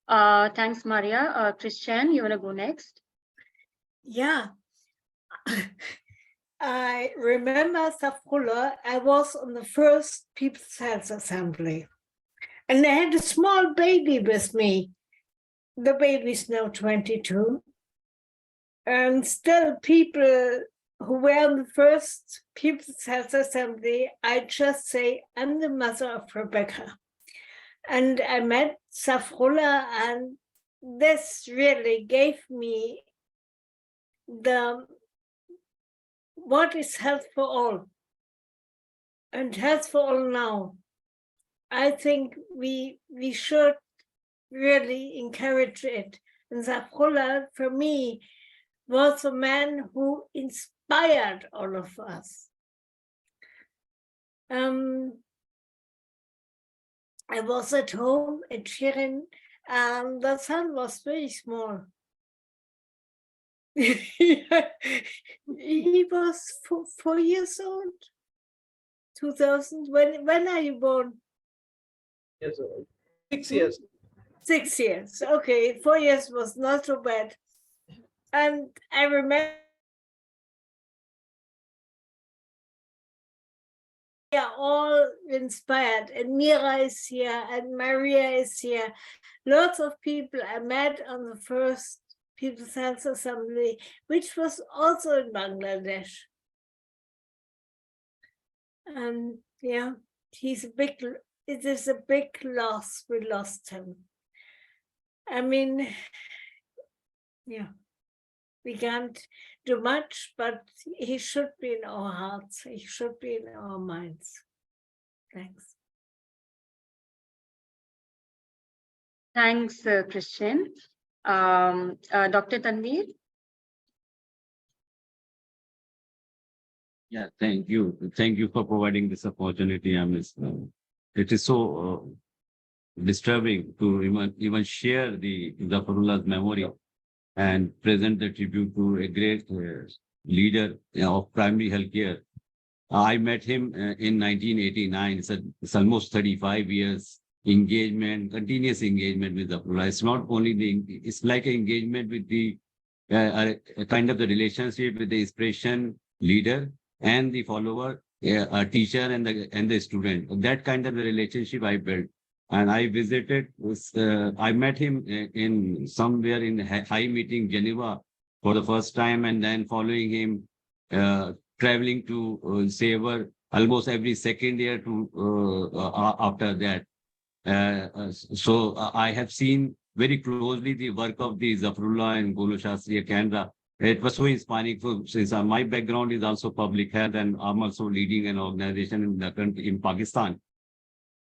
Thanks, Maria. Christian, you want to go next? Yeah. I remember Zafrullah, I was on the first People's Health Assembly, and I had a small baby with me. The baby's now 22. And still people who were on the first People's Health Assembly, I just say, I'm the mother of Rebecca. And I met Zafrullah, and this really gave me what is health for all, and health for all now. I think we should really encourage it. And Zafrullah, for me, was a man who inspired all of us. I was at home at Shirin, and the son was very small. He was 4 years old. 2000. When are you born? Yes, 6 years. 6 years. Okay, 4 years was not so bad. And I remember we are all inspired, and Mira is here, and Maria is here. Lots of people I met on the first People's Health Assembly, which was also in Bangladesh. And yeah, it is a big loss. We lost him. I mean, yeah, we can't do much, but he should be in our hearts. He should be in our minds. Thanks. Thanks, Christian. Dr. Tanveer? Yeah, thank you. Thank you for providing this opportunity. It is so disturbing to even share the Zafarullah's memory and present the tribute to a great leader of primary healthcare. I met him in 1989. It's almost 35 years continuous engagement with Zafarullah. It's not only it's like an engagement with the kind of the relationship with the inspiration leader and the follower, a teacher and the student. That kind of a relationship I built. And I I met him in somewhere in high meeting Geneva for the first time, and then following him, traveling to Savar almost every second year after that. So I have seen very closely the work of the Zafrullah and Golu Shastri Canada. It was so inspiring since my background is also public health, and I'm also leading an organization in the country in Pakistan.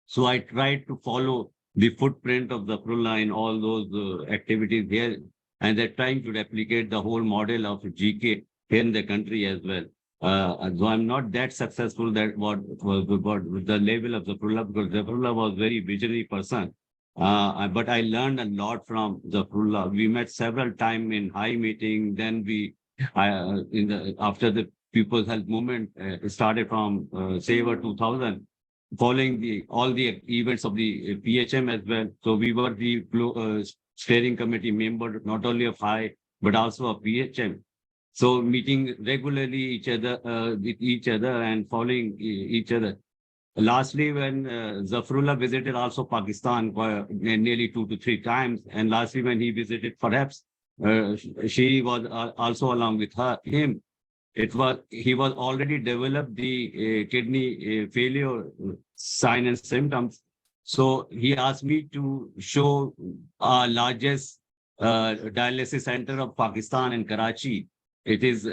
So I tried to follow the footprint of Zafrullah in all those activities here, and they're trying to replicate the whole model of GK here in the country as well. So I'm not that successful that what with the level of Zafrullah, because Zafrullah was very visionary person. But I learned a lot from Zafrullah. We met several times in high meeting. Then after the People's Health Movement started from Saver 2000, following all the events of the PHM as well. So we were the steering committee member, not only of high, but also of PHM. So meeting regularly with each other and following each other. Lastly, when Zafrullah visited also Pakistan nearly 2 to 3 times, and lastly when he visited, perhaps she was also along with him. He was already developed the kidney failure sign and symptoms. So he asked me to show our largest dialysis center of Pakistan in Karachi. It is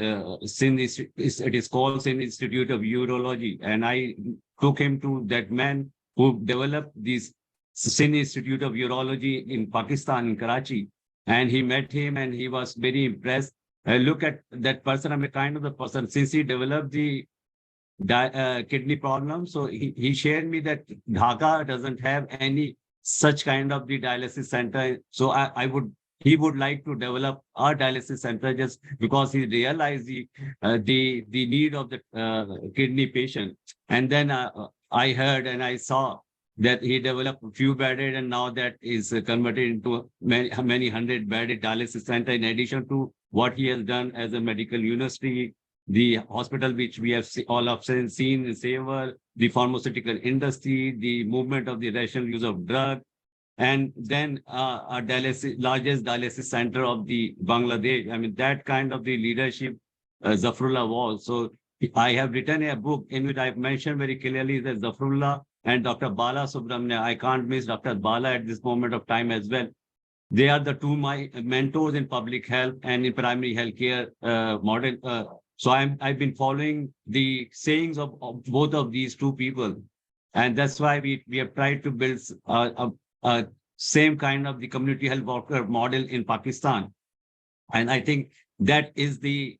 called Sindh Institute of Urology, and I took him to that man who developed this Sindh Institute of Urology in Pakistan, in Karachi. And he met him and he was very impressed. Look at that person. I'm a kind of the person, since he developed the kidney problem. So he shared me that Dhaka doesn't have any such kind of the dialysis center. So he would like to develop our dialysis center, just because he realized the need of the kidney patient. And then I heard and I saw that he developed a few bedded and now that is converted into many hundred bedded dialysis center. In addition to what he has done as a medical university, the hospital which we have all of seen in Savar, the pharmaceutical industry, the movement of the rational use of drug, and then a largest dialysis center of the Bangladesh. I mean, that kind of the leadership Zafrullah was. So I have written a book in which I've mentioned very clearly that Zafrullah and Dr. Bala Subramania, I can't miss Dr. Bala at this moment of time as well. They are the two my mentors in public health and in primary healthcare model. So I've been following the sayings of both of these two people. And that's why we have tried to build a same kind of the community health worker model in Pakistan. And I think that is the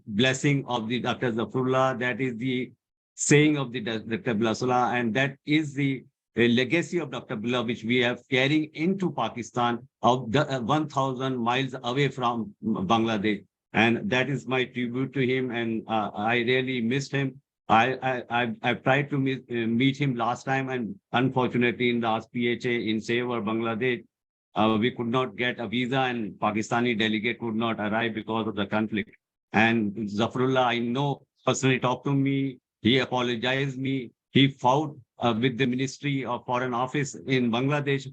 blessing of the Dr. Zafrullah. That is the saying of the Dr. Bilasula, and that is the legacy of Dr. Billah, which we have carrying into Pakistan of the 1,000 miles away from Bangladesh. And that is my tribute to him. And I really missed him. I tried to meet him last time, and unfortunately in the PHA in Savar, Bangladesh, we could not get a visa, and Pakistani delegate could not arrive because of the conflict. And Zafrullah, I know, personally talked to me. He apologized me. He fought with the Ministry of Foreign Office in Bangladesh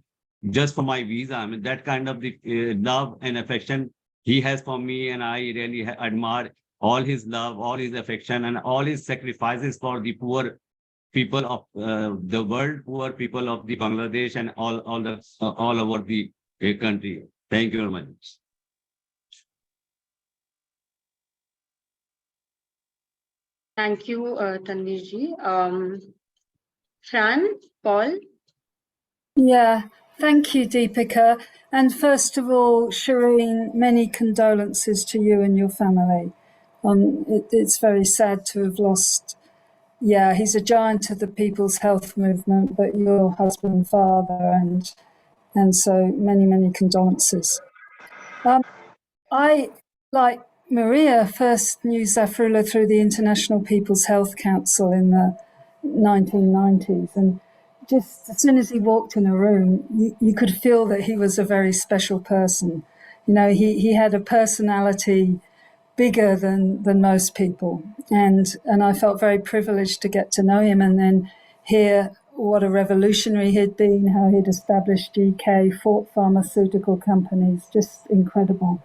just for my visa. I mean, that kind of the love and affection he has for me, and I really admire all his love, all his affection, and all his sacrifices for the poor people of the world, poor people of the Bangladesh, and all over the country. Thank you very much. Thank you, Tanvirji. Fran, Paul. Yeah, thank you, Deepika. And first of all, Shireen, many condolences to you and your family. It's very sad to have lost. Yeah, he's a giant of the people's health movement, but your husband, father, and so many condolences. I, like Maria, first knew Zafrullah through the International People's Health Council in the 1990s, and just as soon as he walked in a room, you could feel that he was a very special person. You know, he had a personality bigger than most people, and I felt very privileged to get to know him and then hear what a revolutionary he'd been, how he'd established GK, fought pharmaceutical companies, just incredible.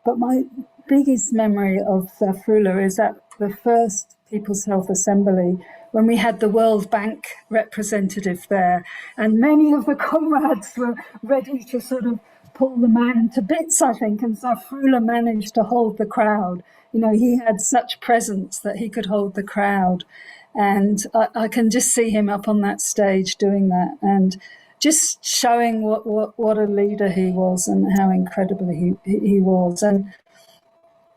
But my biggest memory of Zafrullah is at the first People's Health Assembly when we had the World Bank representative there, and many of the comrades were ready to sort of pull the man to bits, I think, and Zafrullah managed to hold the crowd. You know, he had such presence that he could hold the crowd. And I can just see him up on that stage doing that and just showing what a leader he was and how incredible he was. And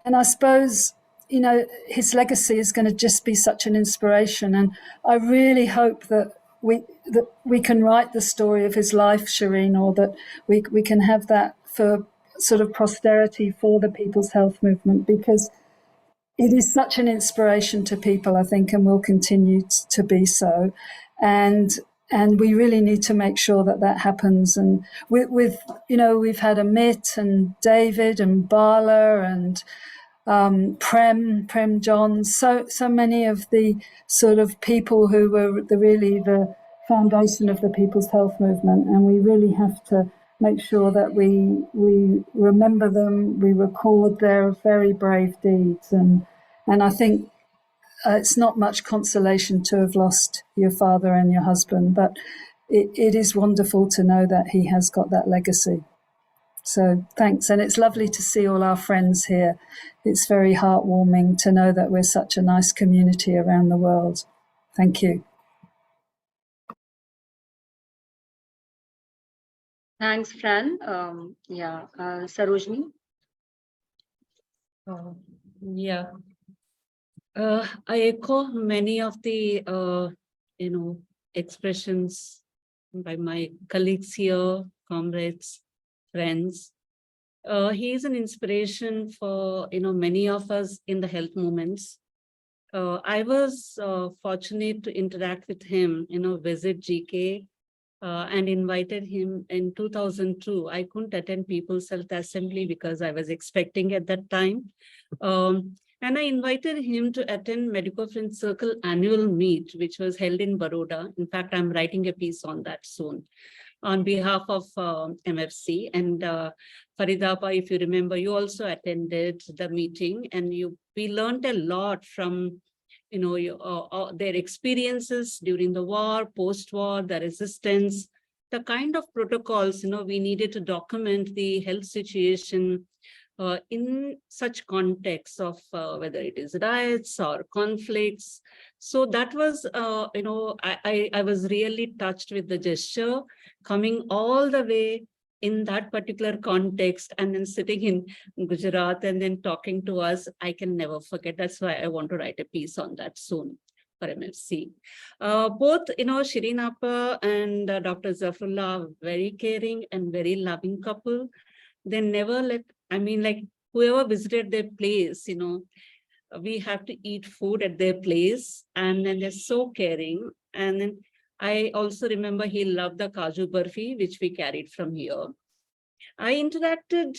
I suppose, you know, his legacy is going to just be such an inspiration. And I really hope that we can write the story of his life, Shireen, or that we can have that for sort of posterity for the People's Health Movement, because it is such an inspiration to people, I think, and will continue to be so. And we really need to make sure that happens. And with you know, we've had Amit and David and Bala and Prem John, so many of the sort of people who were really the foundation of the People's Health Movement, and we really have to make sure that we remember them, we record their very brave deeds, and I think it's not much consolation to have lost your father and your husband, but it is wonderful to know that he has got that legacy. So thanks. And it's lovely to see all our friends here. It's very heartwarming to know that we're such a nice community around the world. Thank you. Thanks, Fran. Sarojini. Yeah. I echo many of the, expressions by my colleagues here, comrades, friends. He is an inspiration for, many of us in the health movements. I was fortunate to interact with him, visit GK, and invited him in 2002. I couldn't attend People's Health Assembly because I was expecting at that time. And I invited him to attend Medico Friends Circle annual meet, which was held in Baroda. In fact, I'm writing a piece on that soon on behalf of MFC. And Faridapa, if you remember, you also attended the meeting, and we learned a lot from their experiences during the war, post-war, the resistance, the kind of protocols, we needed to document the health situation in such contexts of whether it is riots or conflicts. So that was, I was really touched with the gesture coming all the way in that particular context, and then sitting in Gujarat and then talking to us. I can never forget. That's why I want to write a piece on that soon for MFC. Both, Shireen Appa and Dr. Zafrullah are very caring and very loving couple. They never let, like whoever visited their place, we have to eat food at their place, and then they're so caring. And then I also remember he loved the Kaju Barfi, which we carried from here. I interacted,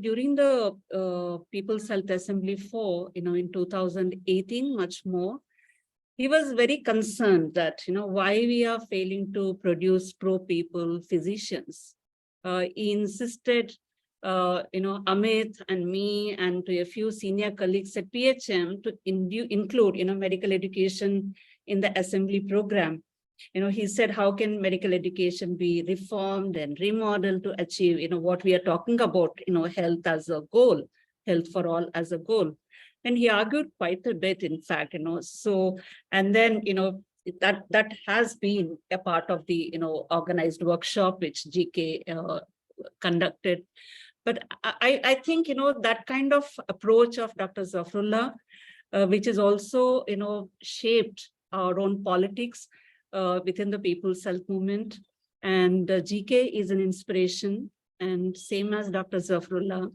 during the People's Health Assembly 4, in 2018, much more. He was very concerned that, why we are failing to produce pro-people physicians. He insisted, Amit and me and to a few senior colleagues at PHM to include, medical education in the assembly program. He said, how can medical education be reformed and remodeled to achieve, what we are talking about, health as a goal, health for all as a goal. And he argued quite a bit, in fact, so, and then, that has been a part of the, organized workshop which GK conducted. But I think, that kind of approach of Dr. Zafrullah, which is also, shaped our own politics within the People's Health Movement. And GK is an inspiration, and same as Dr. Zafrullah.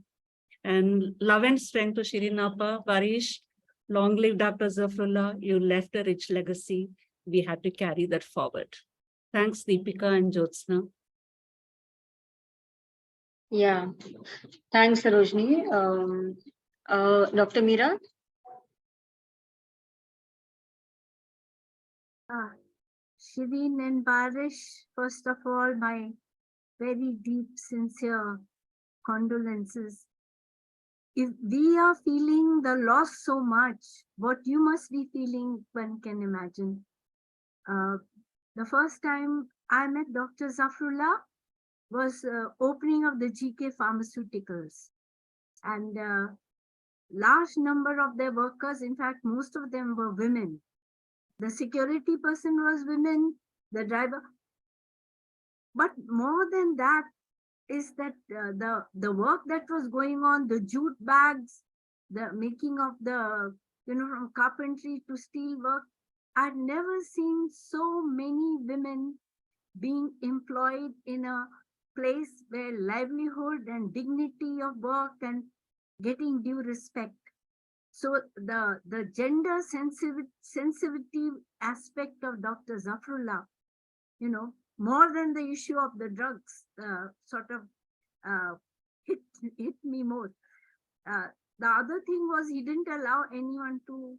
And love and strength to Shireen Appa, Parish, long live Dr. Zafrullah. You left a rich legacy. We had to carry that forward. Thanks, Deepika and Jyotsna. Yeah, thanks, Sarojini. Dr. Meera? Shireen and Barish, first of all, my very deep, sincere condolences. If we are feeling the loss so much, what you must be feeling, one can imagine. The first time I met Dr. Zafrullah was opening of the GK Pharmaceuticals. And large number of their workers, in fact, most of them were women. The security person was women, the driver. But more than that is that the work that was going on, the jute bags, the making of the, from carpentry to steel work, I'd never seen so many women being employed in a place where livelihood and dignity of work and getting due respect. So the gender sensitivity aspect of Dr. Zafrullah, more than the issue of the drugs, sort of hit me more. The other thing was he didn't allow anyone to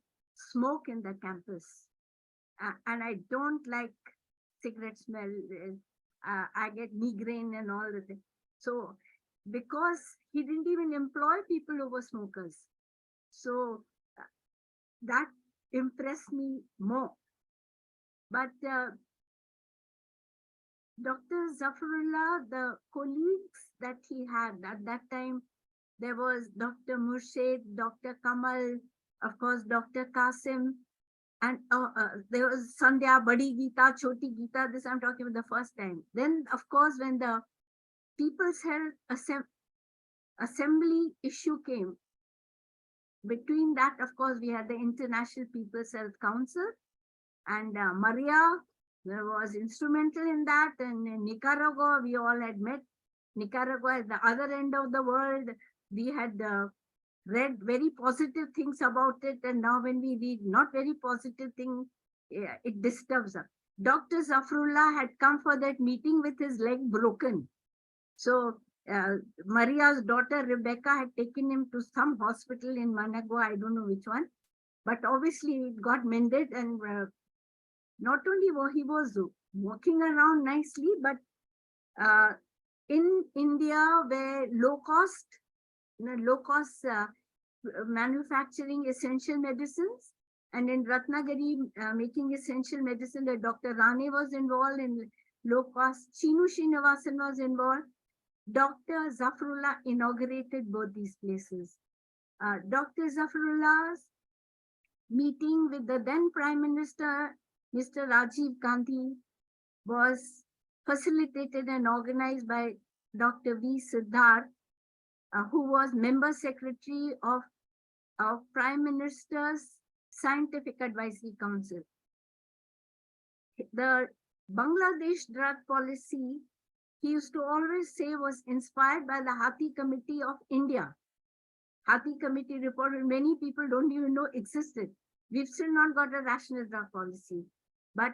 smoke in the campus. And I don't like cigarette smell. I get migraine and all the things. So because he didn't even employ people who were smokers. So that impressed me more. But Dr. Zafrullah, the colleagues that he had at that time, there was Dr. Murshid, Dr. Kamal, of course, Dr. Qasim, and there was Sandhya, Badi Geeta, Choti Geeta. This I'm talking about the first time. Then, of course, when the People's Health Assembly issue came, between that, of course, we had the International People's Health Council, and Maria was instrumental in that. And in Nicaragua, we all had met. Nicaragua at the other end of the world. We had read very positive things about it, and now when we read not very positive things, it disturbs us. Dr. Zafrullah had come for that meeting with his leg broken. So Maria's daughter Rebecca had taken him to some hospital in Managua, I don't know which one, but obviously it got mended, and not only he was walking around nicely, but in India, where low cost manufacturing essential medicines, and in Ratnagiri making essential medicine, that Dr. Rane was involved in low cost, Chinu Srinivasan was involved. Dr. Zafrullah inaugurated both these places. Dr. Zafrullah's meeting with the then Prime Minister, Mr. Rajiv Gandhi, was facilitated and organized by Dr. V. Siddharth, who was member secretary of Prime Minister's Scientific Advisory Council. The Bangladesh drug policy, he used to always say, was inspired by the Hathi Committee of India. Hathi Committee report, many people don't even know existed. We've still not got a rational drug policy. But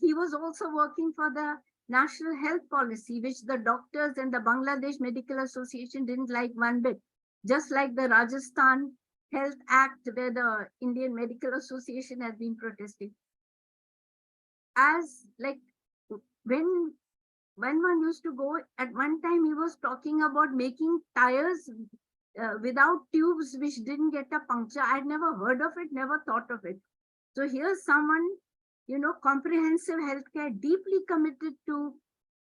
he was also working for the National Health Policy, which the doctors and the Bangladesh Medical Association didn't like one bit. Just like the Rajasthan Health Act, where the Indian Medical Association has been protesting. As like when one used to go, at one time he was talking about making tires without tubes which didn't get a puncture. I'd never heard of it, never thought of it. So here's someone, you know, comprehensive healthcare, deeply committed to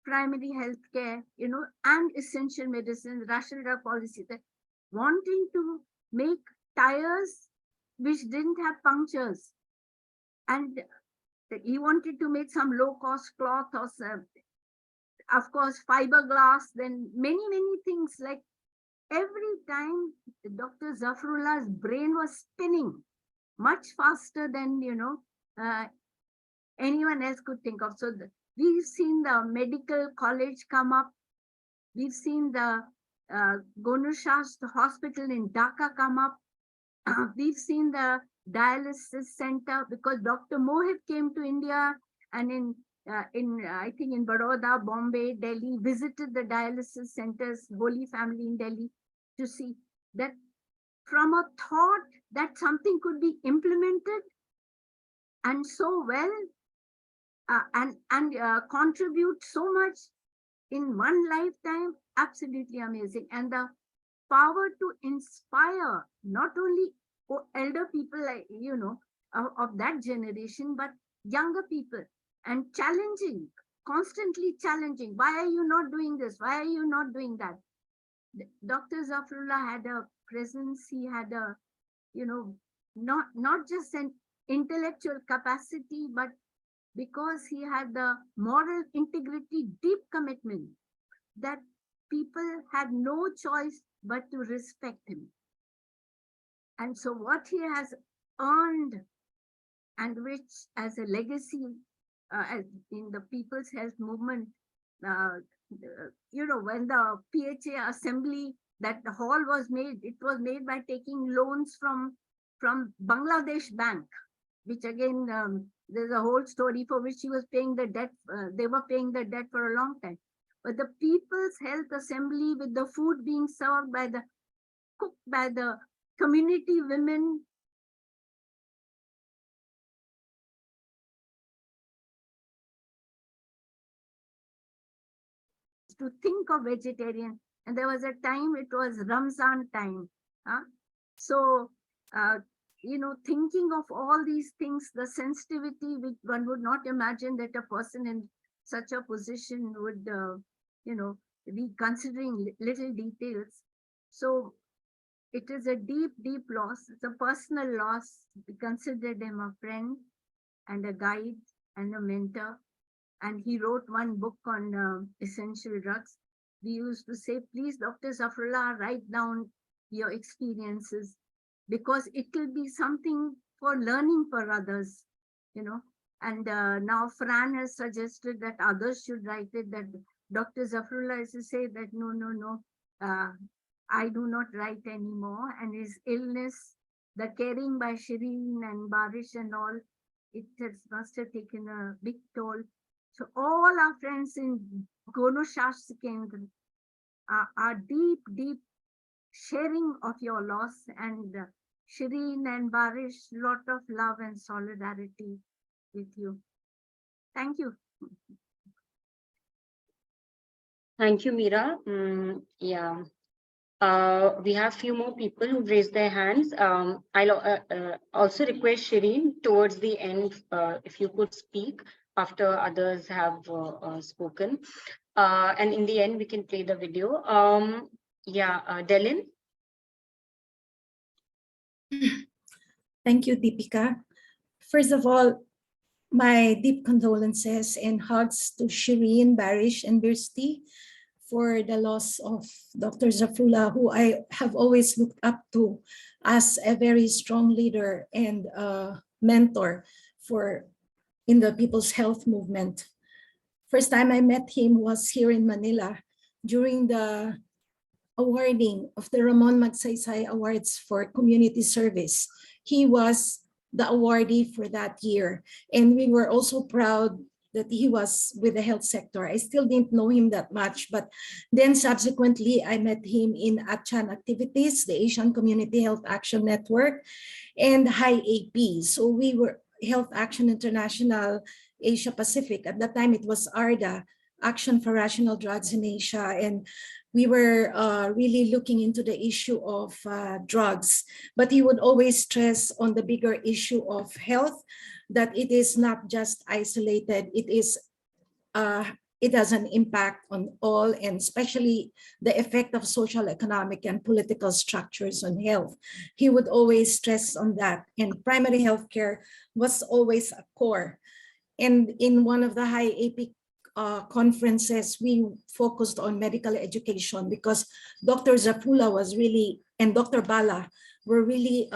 primary healthcare, you know, and essential medicine, rational drug policy, that wanting to make tires which didn't have punctures. And he wanted to make some low-cost cloth or some, of course, fiberglass, then many things. Like every time Dr. Zafrullah's brain was spinning much faster than, you know, anyone else could think of. So we've seen the medical college come up. We've seen the Gonurshast hospital in Dhaka come up. We've seen the dialysis center, because Dr. Mohit came to India, and in I think in Baroda, Bombay, Delhi, visited the dialysis centers, Holy Family in Delhi, to see that from a thought that something could be implemented and so well, and contribute so much in one lifetime, absolutely amazing. And the power to inspire not only elder people, like, you know, of that generation, but younger people, and challenging, constantly challenging. Why are you not doing this? Why are you not doing that? Dr. Zafrullah had a presence. He had a, you know, not just an intellectual capacity, but because he had the moral integrity, deep commitment, that people had no choice but to respect him. And so what he has earned, and which as a legacy in the People's Health Movement, you know, when the PHA assembly, that the hall was made, it was made by taking loans from Bangladesh Bank, which again, there's a whole story for which he was paying the debt. They were paying the debt for a long time. But the People's Health Assembly, with the food being served by the cooked by the community women, to think of vegetarian. And there was a time, it was Ramzan time. So, you know, thinking of all these things, the sensitivity, which one would not imagine that a person in such a position would, you know, be considering little details. So it is a deep loss. It's a personal loss. We considered him a friend and a guide and a mentor. And he wrote one book on essential drugs. We used to say, please, Dr. Zafrullah, write down your experiences, because it will be something for learning for others, you know. And now Fran has suggested that others should write it, that Dr. Zafrullah is to say that, no, I do not write anymore, and his illness, the caring by Shireen and Barish and all, must have taken a big toll. So all our friends in Gonoshash Kendra are deep, deep sharing of your loss, and Shireen and Barish, lot of love and solidarity with you. Thank you. Thank you, Meera. Yeah. We have few more people who raised their hands. I'll also request Shireen towards the end, if you could speak after others have spoken. And in the end, we can play the video. Delin. Thank you, Deepika. First of all, my deep condolences and hugs to Shireen, Barish, and Birsti for the loss of Dr. Zafrullah, who I have always looked up to as a very strong leader and mentor in the People's Health Movement. First time I met him was here in Manila during the awarding of the Ramon Magsaysay Awards for Community Service. He was the awardee for that year. And we were also proud that he was with the health sector. I still didn't know him that much, but then subsequently I met him in ACHAN activities, the Asian Community Health Action Network, and High AP. So we were Health Action International Asia Pacific. At that time it was ARDA, Action for Rational Drugs in Asia. And we were really looking into the issue of drugs, but he would always stress on the bigger issue of health, that it is not just isolated, it has an impact on all, and especially the effect of social, economic, and political structures on health. He would always stress on that, and primary health care was always a core. And in one of the high AP conferences, we focused on medical education because Dr. Zafrullah was really, and Dr. Bala were really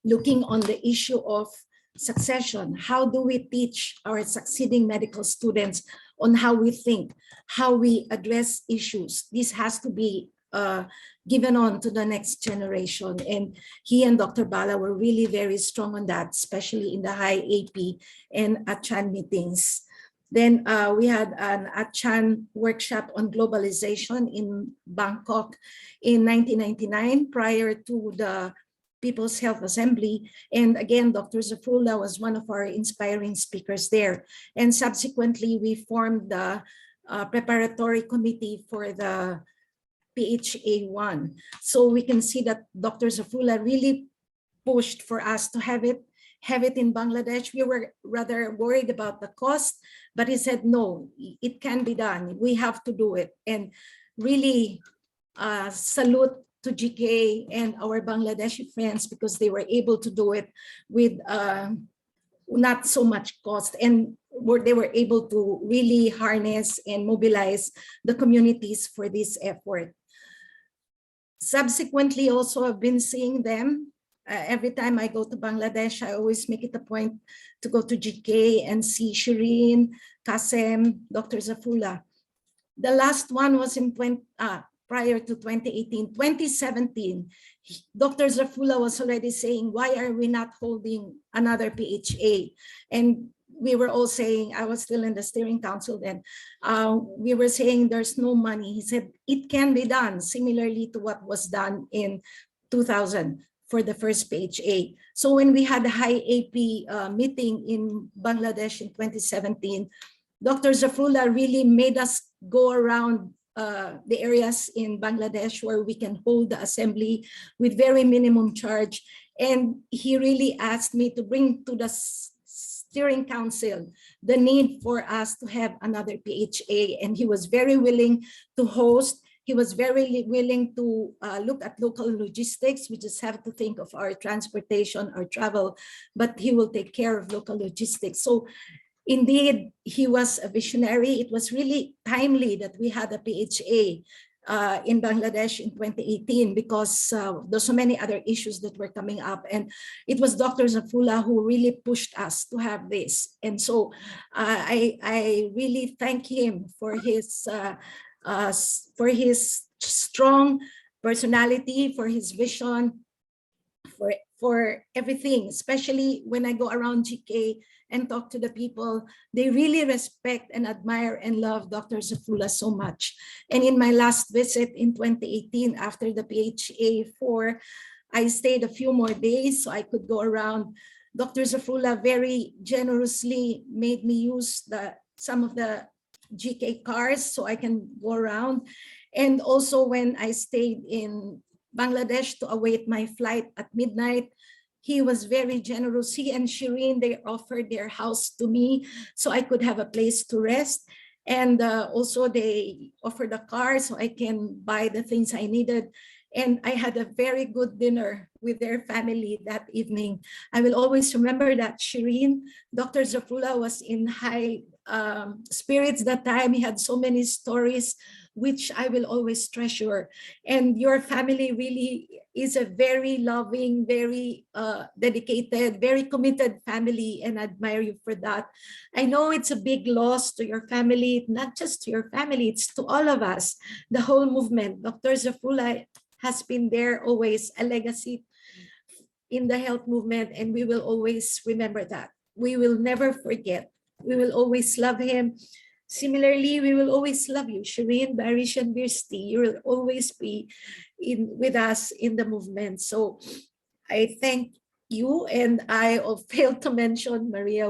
looking on the issue of succession. How do we teach our succeeding medical students on how we think, how we address issues? This has to be given on to the next generation. And he and Dr. Bala were really very strong on that, especially in the high AP and ACHAN meetings. Then we had an ACHAN workshop on globalization in Bangkok in 1999, prior to the People's Health Assembly. And again, Dr. Zafrullah was one of our inspiring speakers there. And subsequently, we formed the preparatory committee for the PHA1. So we can see that Dr. Zafrullah really pushed for us to have it in Bangladesh. We were rather worried about the cost, but he said, no, it can be done. We have to do it. And really salute to GK and our Bangladeshi friends, because they were able to do it with not so much cost, and they were able to really harness and mobilize the communities for this effort. Subsequently, also I've been seeing them. Every time I go to Bangladesh, I always make it a point to go to GK and see Shireen, Kasem, Dr. Zafrullah. The last one was in prior to 2018, 2017, Dr. Zafrullah was already saying, why are we not holding another PHA? And we were all saying, I was still in the steering council then, we were saying there's no money. He said, it can be done, similarly to what was done in 2000 for the first PHA. So when we had a high AP meeting in Bangladesh in 2017, Dr. Zafrullah really made us go around the areas in Bangladesh where we can hold the assembly with very minimum charge. And he really asked me to bring to the steering council the need for us to have another PHA. And he was very willing to host. He was very willing to look at local logistics. We just have to think of our transportation, our travel, but he will take care of local logistics. So indeed, he was a visionary. It was really timely that we had a PHA in Bangladesh in 2018, because there's so many other issues that were coming up. And it was Dr. Zafrullah who really pushed us to have this. And so I really thank him for his for his strong personality, for his vision, for everything, especially when I go around GK and talk to the people. They really respect and admire and love Dr. Zafrullah so much. And in my last visit in 2018, after the PHA 4, I stayed a few more days so I could go around. Dr. Zafrullah very generously made me use some of the GK cars so I can go around. And also when I stayed in Bangladesh to await my flight at midnight, he was very generous. He and Shireen, they offered their house to me so I could have a place to rest. And also they offered a car so I can buy the things I needed. And I had a very good dinner with their family that evening. I will always remember that Shireen, Dr. Zafrullah was in high spirits that time. He had so many stories, which I will always treasure. And your family really is a very loving, very dedicated, very committed family, and I admire you for that. I know it's a big loss to your family, not just to your family, it's to all of us, the whole movement. Dr. Zafrullah has been there always, a legacy in the health movement, and we will always remember that. We will never forget. We will always love him. Similarly, we will always love you, Shireen, Barish, and Birsti. You will always be with us in the movement. So I thank you, and I failed to mention, Maria,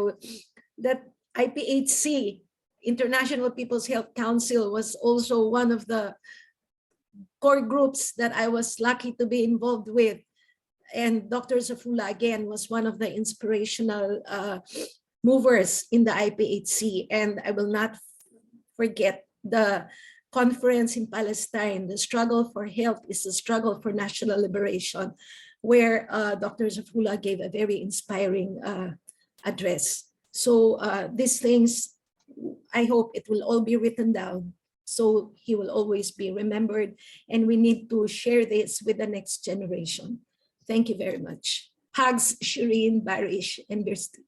that IPHC, International People's Health Council, was also one of the core groups that I was lucky to be involved with. And Dr. Zafrullah, again, was one of the inspirational movers in the IPHC. And I will not forget the conference in Palestine, the struggle for health is a struggle for national liberation, where Dr. Zafrullah gave a very inspiring address. So these things, I hope it will all be written down, so he will always be remembered, and we need to share this with the next generation. Thank you very much. Hugs, Shireen, Barish, and Birsti.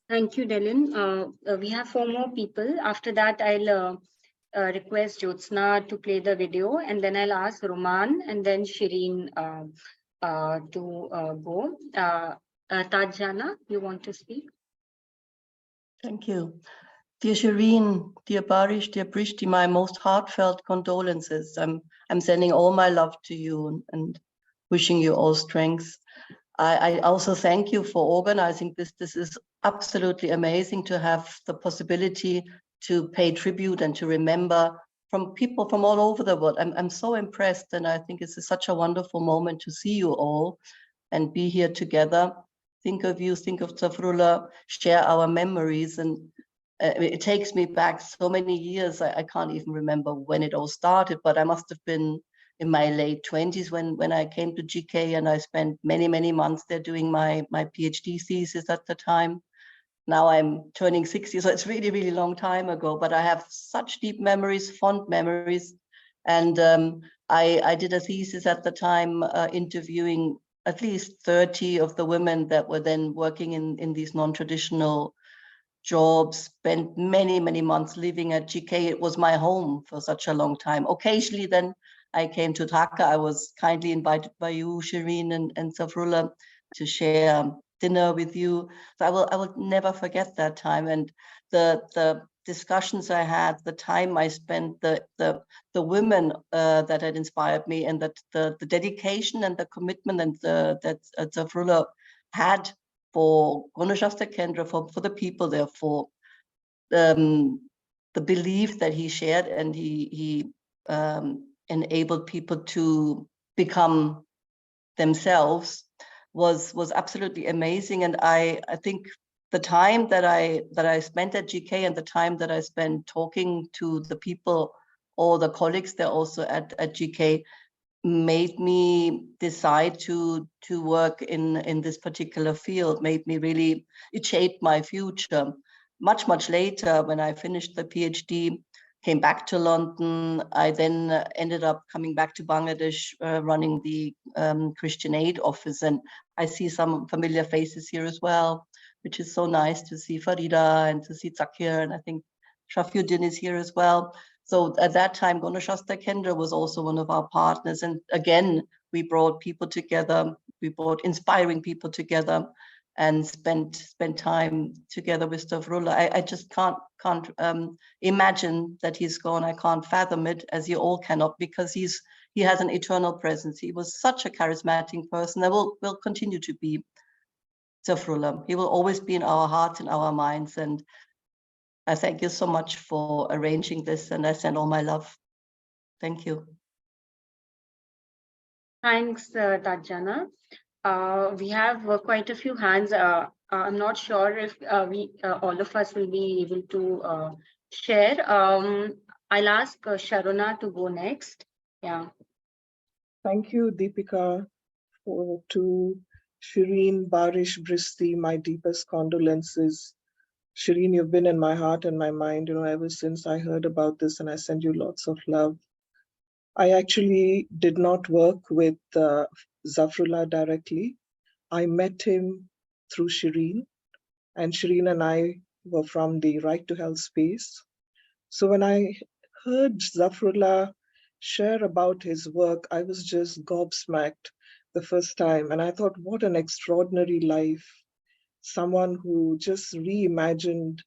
Thank you, Delin. We have 4 more people. After that, I'll request Jyotsna to play the video, and then I'll ask Roman and then Shireen to go. Tajana, you want to speak? Thank you. Dear Shireen, dear Barish, dear Brishti, my most heartfelt condolences. I'm sending all my love to you and wishing you all strength. I also thank you for organizing this. This is absolutely amazing to have the possibility to pay tribute and to remember from people from all over the world. I'm so impressed, and I think it's such a wonderful moment to see you all and be here together. Think of you, think of Zafrullah, share our memories, and it takes me back so many years. I can't even remember when it all started, but I must have been in my late 20s when I came to GK, and I spent many, many months there doing my PhD thesis at the time. Now I'm turning 60, so it's really, really long time ago, but I have such deep memories, fond memories. And I did a thesis at the time interviewing at least 30 of the women that were then working in these non-traditional jobs, spent many, many months living at GK. It was my home for such a long time. Occasionally then I came to Dhaka. I was kindly invited by you, Shireen and Zafrullah, to share dinner with you. So I will never forget that time, and the discussions I had, the time I spent, the women that had inspired me, and that the dedication and the commitment and that Zafrullah had for Gunashastra Kendra, for the people there, for the belief that he shared, and he enabled people to become themselves was absolutely amazing. And I think the time that I spent at GK and the time that I spent talking to the people or the colleagues there also at GK made me decide to work in this particular field, made me really, it shaped my future. Much later, when I finished the PhD, came back to London, I then ended up coming back to Bangladesh, running the Christian Aid office. And I see some familiar faces here as well. which is so nice to see Farida and to see Zakir, and I think Shafiuddin is here as well. So at that time, Gunashasta Kendra was also one of our partners. And again, we brought people together, we brought inspiring people together and spent time together with Zafrullah. I just can't imagine that he's gone. I can't fathom it, as you all cannot, because he has an eternal presence. He was such a charismatic person that will continue to be Zafrullah. He will always be in our hearts and our minds. And I thank you so much for arranging this, and I send all my love. Thank you. Thanks, Tatjana. We have quite a few hands. I'm not sure if all of us will be able to share. I'll ask Sharona to go next. Yeah. Thank you, Deepika, to Shireen, Barish, Bristi, my deepest condolences. Shireen, you've been in my heart and my mind, ever since I heard about this, and I send you lots of love. I actually did not work with Zafrullah directly. I met him through Shireen, and Shireen and I were from the Right to Health space. So when I heard Zafrullah share about his work, I was just gobsmacked the first time. And I thought, what an extraordinary life. Someone who just reimagined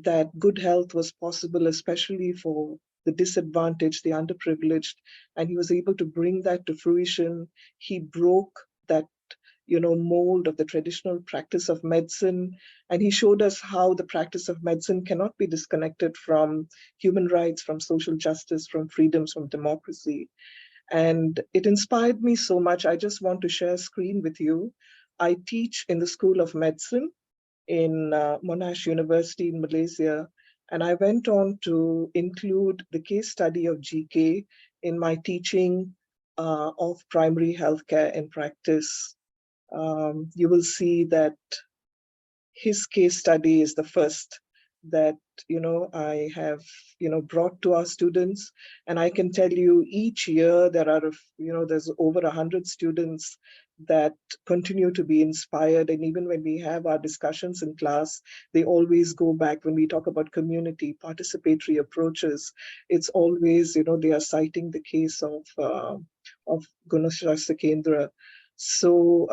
that good health was possible, especially for the disadvantaged, the underprivileged, and he was able to bring that to fruition. He broke that mold of the traditional practice of medicine, and he showed us how the practice of medicine cannot be disconnected from human rights, from social justice, from freedoms, from democracy. And it inspired me so much. I just want to share a screen with you. I teach in the School of Medicine in Monash University in Malaysia, and I went on to include the case study of GK in my teaching of primary healthcare in practice. You will see that his case study is the first that I have brought to our students, and I can tell you each year there are there's over 100 students that continue to be inspired, and even when we have our discussions in class, they always go back. When we talk about community participatory approaches, it's always they are citing the case of Gunashasta Kendra. So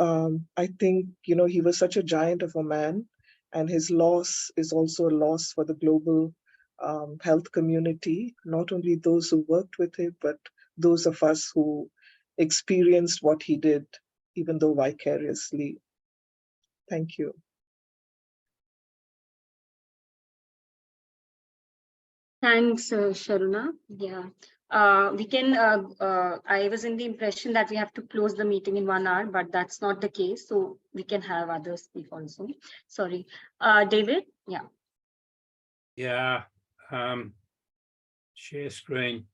I think he was such a giant of a man, and his loss is also a loss for the global health community, not only those who worked with him, but those of us who experienced what he did, even though vicariously. Thank you. Thanks, Sharona. Yeah. We can, I was in the impression that we have to close the meeting in 1 hour, but that's not the case. So we can have others speak also. Sorry. David, yeah. Yeah. Share screen.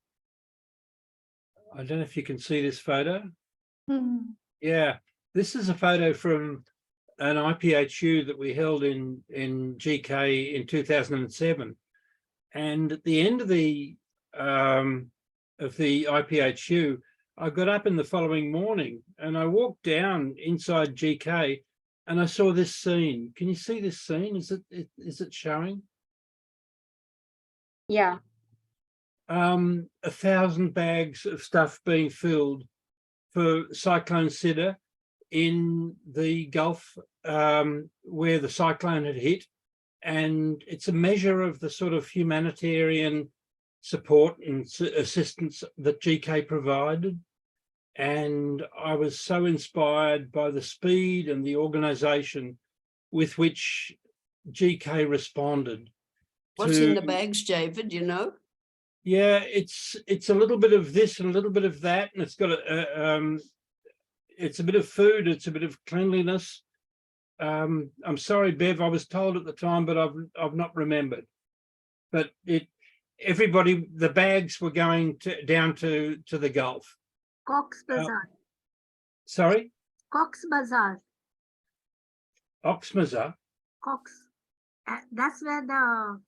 I don't know if you can see this photo. Yeah, this is a photo from an IPHU that we held in GK in 2007. And at the end of the IPHU, I got up in the following morning and I walked down inside GK and I saw this scene. Can you see this scene? Is it showing? Yeah. 1,000 bags of stuff being filled for Cyclone Sidra in the Gulf where the cyclone had hit. And it's a measure of the sort of humanitarian support and assistance that GK provided. And I was so inspired by the speed and the organisation with which GK responded. What's in the bags, David, Yeah, it's a little bit of this and a little bit of that, and it's got it's a bit of food, it's a bit of cleanliness. I'm sorry, Bev, I was told at the time, but I've not remembered. But everybody, the bags were going down to the Gulf. Cox Bazar. Sorry? Cox Bazar. Oxmazar. Cox. That's where the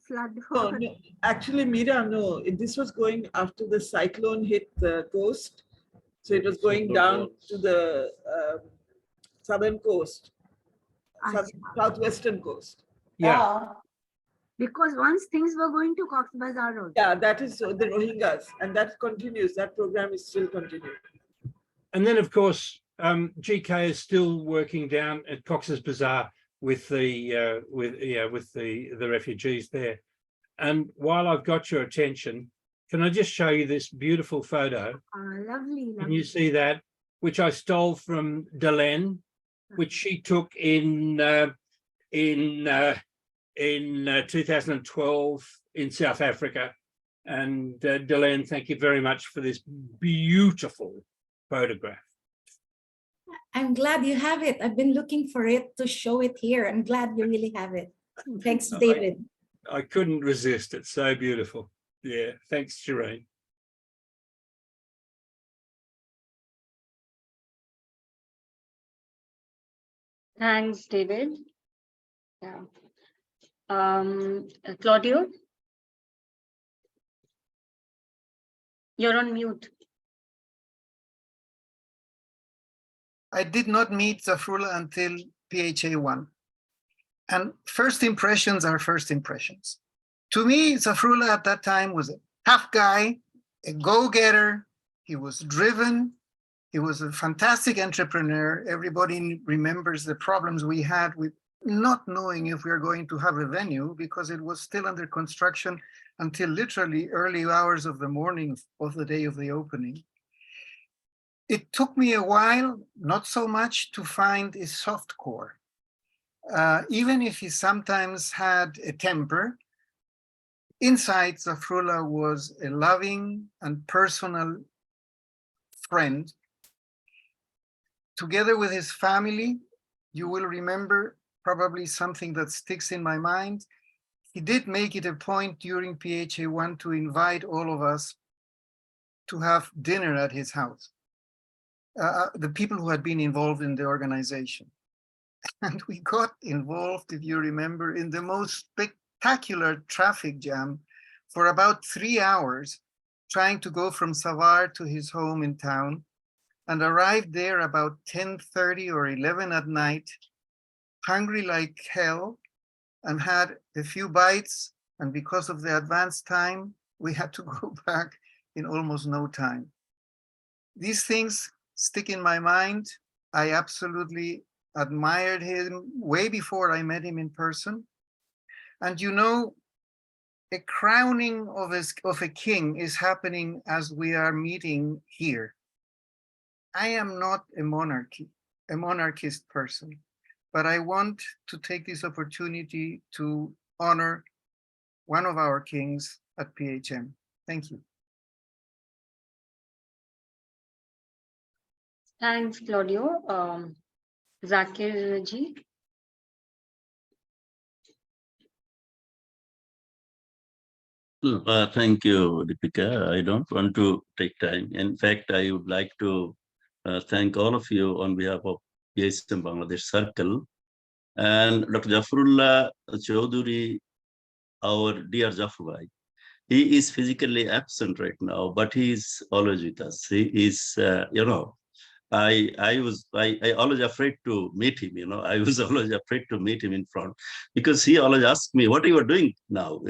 flood. No, actually, Meera, no. This was going after the cyclone hit the coast. So it was going down to the southern coast. southwestern coast. Yeah. Because once things were going to Cox's Bazar Road. Yeah, that is the Rohingyas, and that continues. That program is still continuing. And then, of course, GK is still working down at Cox's Bazar with the refugees there. And while I've got your attention, can I just show you this beautiful photo? Lovely, Can you see that? Which I stole from Delaine, which she took in 2012 in South Africa. And Delaine, thank you very much for this beautiful photograph. I'm glad you have it. I've been looking for it to show it here. I'm glad you really have it. Thanks, David. I couldn't resist. It's so beautiful. Yeah, thanks, Shireen. Thanks, David. Yeah. Claudio, you're on mute. I did not meet Zafrullah until PHA 1. And first impressions are first impressions. To me, Zafrullah at that time was a tough guy, a go-getter. He was driven. He was a fantastic entrepreneur. Everybody remembers the problems we had with not knowing if we were going to have a venue because it was still under construction until literally early hours of the morning of the day of the opening. It took me a while, not so much, to find a soft core. Even if he sometimes had a temper, inside Zafrullah was a loving and personal friend. Together with his family, you will remember probably something that sticks in my mind. He did make it a point during PHA 1 to invite all of us to have dinner at his house. The people who had been involved in the organization. And we got involved, if you remember, in the most spectacular traffic jam for about 3 hours, trying to go from Savar to his home in town, and arrived there about 10:30 or 11 at night, hungry like hell, and had a few bites. And because of the advanced time, we had to go back in almost no time. These things stick in my mind. I absolutely admired him way before I met him in person. And you know, a crowning of a king is happening as we are meeting here. I am not a monarchist person, but I want to take this opportunity to honor one of our kings at PHM. Thank you. Thanks, Claudio. Zakir ji. Thank you, Deepika. I don't want to take time. In fact, I would like to thank all of you on behalf of PHM Bangladesh Circle and Dr. Zafrullah Chowdhury, our dear Zafar Bhai. He is physically absent right now, but he is always with us. He is, I always afraid to meet him, I was always afraid to meet him in front because he always asked me, what you are doing now?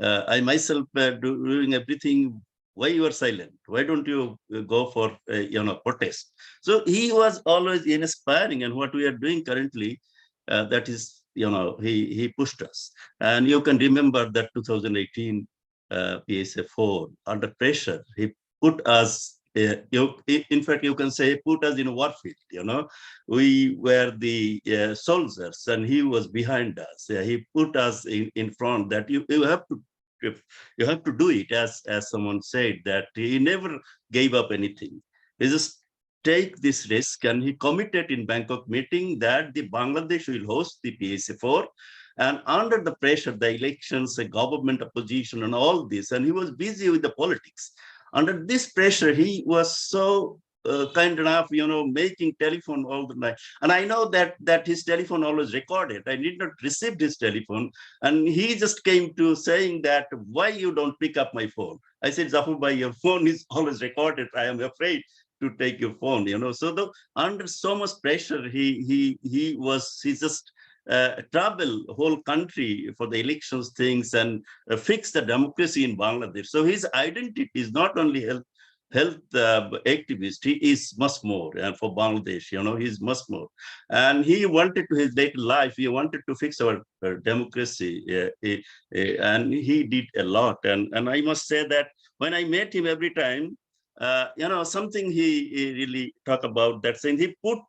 I myself doing everything. Why you are silent? Why don't you go for, protest? So he was always inspiring, and what we are doing currently, that is, he pushed us. And you can remember that 2018 PSA 4 under pressure, he put us. In fact, you can say put us in a warfield. We were the soldiers, and he was behind us. He put us in front. That you have to do it, as someone said, that he never gave up anything. He just take this risk, and he committed in Bangkok meeting that the Bangladesh will host the PSA 4. And under the pressure, the elections, the government opposition, and all this, and he was busy with the politics. Under this pressure, he was so kind enough, making telephone all the night. And I know that his telephone always recorded. I did not receive his telephone. And he just came to saying that, why you don't pick up my phone? I said, Zafar Bhai, your phone is always recorded. I am afraid to take your phone, So under so much pressure, he just travel whole country for the elections things and fix the democracy in Bangladesh. So his identity is not only health activist, he is much more, and for Bangladesh, he's much more. And he wanted to his later life, he wanted to fix our democracy, and he did a lot. And I must say that when I met him every time, something he really talked about, that saying he put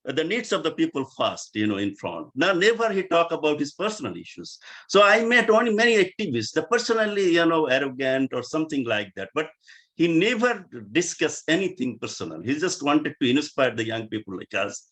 the needs of the people first, in front. Now, never he talk about his personal issues. So I met only many activists, the personally, arrogant or something like that, but he never discussed anything personal. He just wanted to inspire the young people like us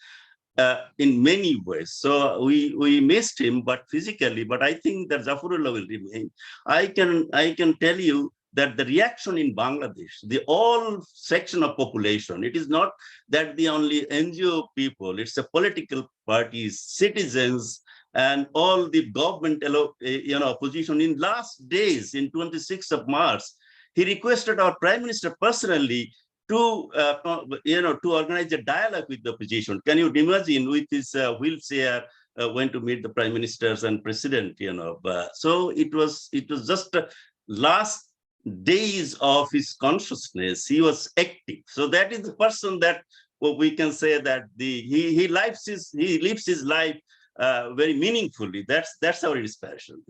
in many ways. So we missed him, but physically, but I think that Zafrullah will remain. I can tell you that the reaction in Bangladesh, the all section of population, it is not that the only NGO people, it's a political parties, citizens, and all the government, opposition. In last days, in 26th of March, he requested our Prime Minister personally to, to organize a dialogue with the opposition. Can you imagine, with his wheelchair, went to meet the Prime Ministers and President, so it was just last days of his consciousness, he was active. So that is the person that we can say that he lives his life very meaningfully. That's our inspiration.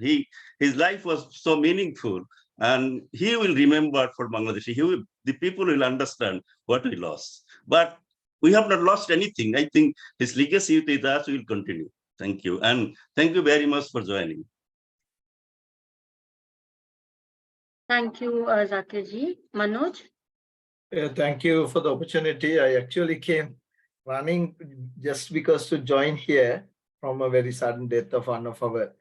His life was so meaningful, and he will remember for Bangladesh. The people will understand what we lost, but we have not lost anything. I think his legacy with us will continue. Thank you, and thank you very much for joining. Thank you, Zakirji. Manoj? Thank you for the opportunity. I actually came running just because to join here from a very sudden death of one of our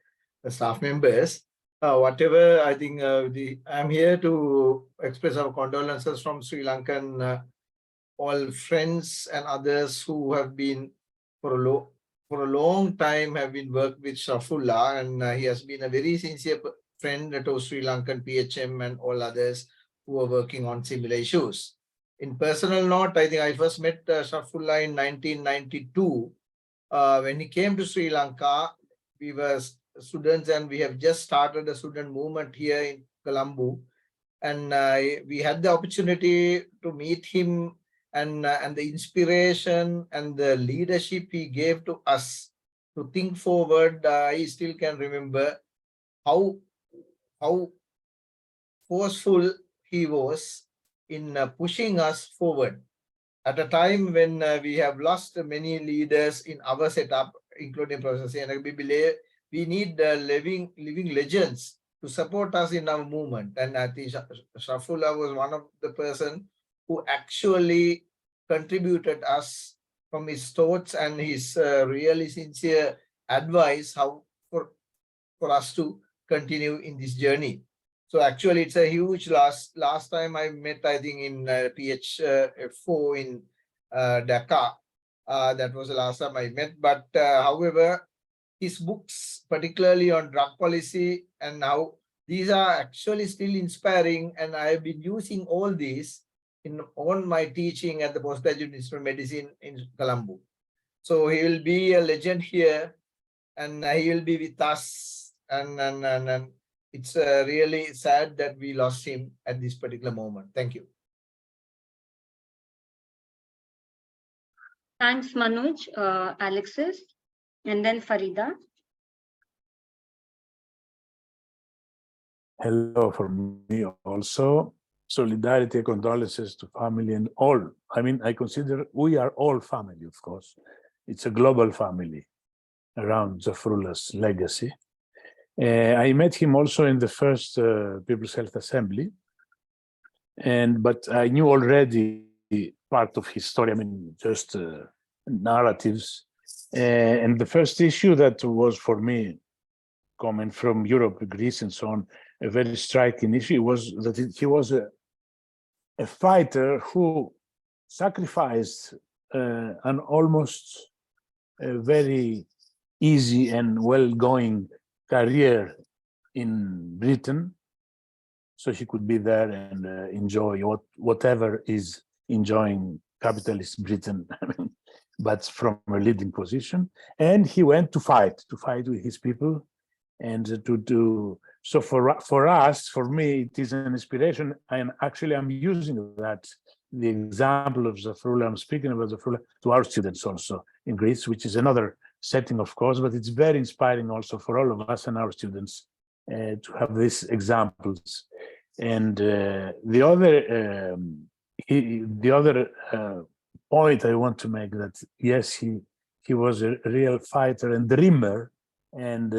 staff members. Whatever, I think I'm here to express our condolences from Sri Lankan all friends and others who have been for a long time have been worked with Zafrullah, and he has been a very sincere friend to Sri Lankan PHM and all others who are working on similar issues. In personal note, I think I first met Zafrullah in 1992. When he came to Sri Lanka, we were students and we have just started a student movement here in Colombo. And we had the opportunity to meet him, and the inspiration and the leadership he gave to us to think forward. I still can remember how forceful he was in pushing us forward at a time when we have lost many leaders in our setup, including Professor Senagabibile. We need living legends to support us in our movement. And I think Zafrullah was one of the person who actually contributed us from his thoughts and his really sincere advice how for us to continue in this journey. So actually it's a huge loss. Last time I met, I think in PH4 in Dhaka, that was the last time I met. But however, his books, particularly on drug policy and how these are actually still inspiring, and I have been using all these on my teaching at the Postgraduate Institute of Medicine in Colombo. So he will be a legend here, and he will be with us, and it's really sad that we lost him at this particular moment. Thank you. Thanks, Manoj. Alexis, and then Farida. Hello from me also. Solidarity, condolences to family and all. I mean, I consider we are all family, of course. It's a global family around Zafrullah's legacy. I met him also in the first People's Health Assembly, but I knew already part of his story. I mean, just narratives. And the first issue that was for me, coming from Europe, Greece, and so on, a very striking issue was that he was a fighter who sacrificed an almost very easy and well-going career in Britain, so he could be there and enjoy whatever is enjoying capitalist Britain, but from a leading position. And he went to fight with his people, and to do so. For us, for me, it is an inspiration. And actually, I'm using that, the example of Zafrullah, I'm speaking about Zafrullah to our students also in Greece, which is another setting, of course, but it's very inspiring also for all of us and our students to have these examples. And the other point I want to make, that yes, he was a real fighter and dreamer, and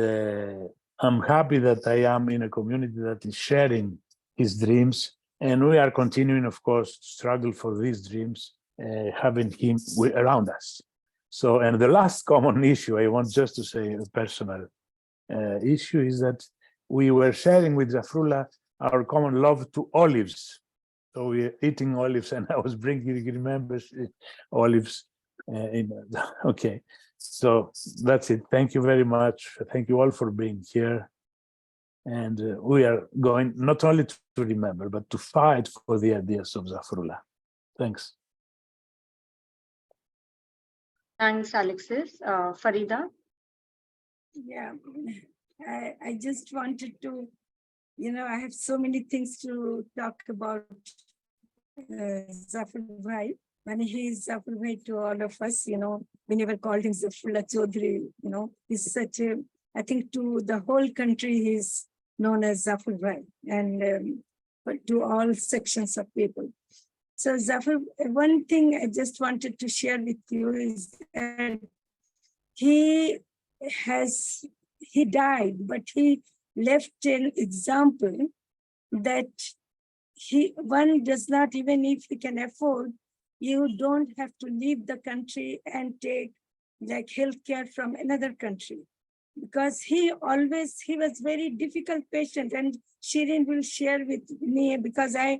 I'm happy that I am in a community that is sharing his dreams, and we are continuing, of course, to struggle for these dreams, having him around us. So, and the last common issue, I want just to say a personal issue, is that we were sharing with Zafrullah our common love to olives. So we're eating olives, and I was bringing, he remembers, olives. Okay, so that's it. Thank you very much. Thank you all for being here. And we are going not only to remember, but to fight for the ideas of Zafrullah. Thanks. Thanks, Alexis. Farida? Yeah, I just wanted to, I have so many things to talk about Zafar Bhai. When he is Zafar Bhai to all of us, we never called him Zafrullah Chowdhury, he's such a, I think to the whole country, he's known as Zafar Bhai, and but to all sections of people. So Zafar, one thing I just wanted to share with you is that he died, but he left an example that one does not, even if he can afford, you don't have to leave the country and take like healthcare from another country, because he was very difficult patient, and Shireen will share with me, because I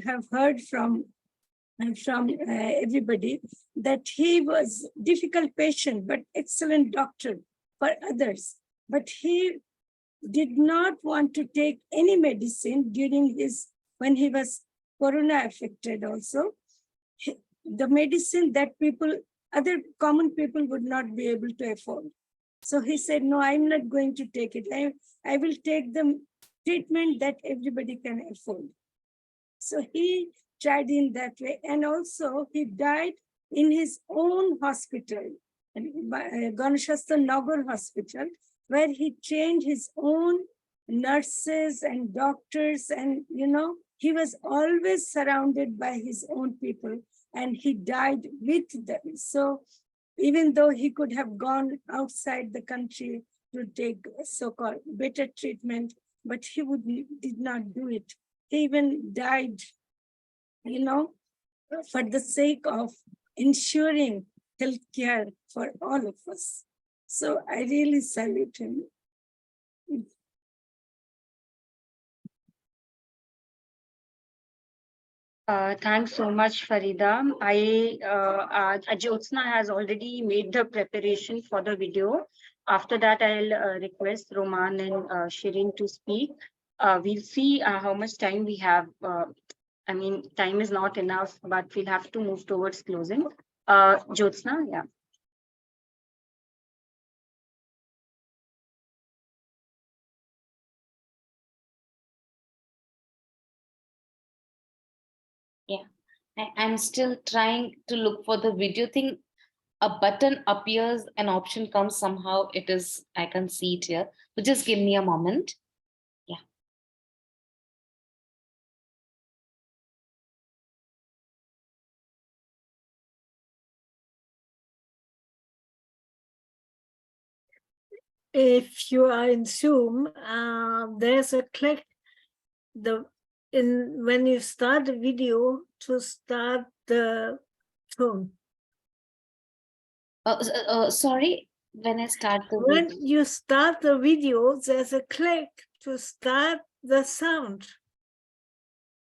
have heard from everybody that he was difficult patient, but excellent doctor for others. But he did not want to take any medicine during when he was corona affected also. The medicine that other common people would not be able to afford. So he said, no, I'm not going to take it. I will take the treatment that everybody can afford. So he tried in that way. And also he died in his own hospital, Ganeshastha Nagar Hospital, where he trained his own nurses and doctors. And, he was always surrounded by his own people, and he died with them. So even though he could have gone outside the country to take so-called better treatment, but he did not do it. He even died, for the sake of ensuring healthcare for all of us. So I really salute him. Thanks so much, Farida. Jyotsna has already made the preparation for the video. After that, I'll request Roman and Shireen to speak. We'll see how much time we have. I mean, time is not enough, but we'll have to move towards closing. Jyotsna, yeah. Yeah, I'm still trying to look for the video thing. A button appears, an option comes somehow. I can see it here. So just give me a moment. Yeah. If you are in Zoom, there's a click when you start the video to start the tone. Sorry, when I start the When video. you start the video, there's a click to start the sound.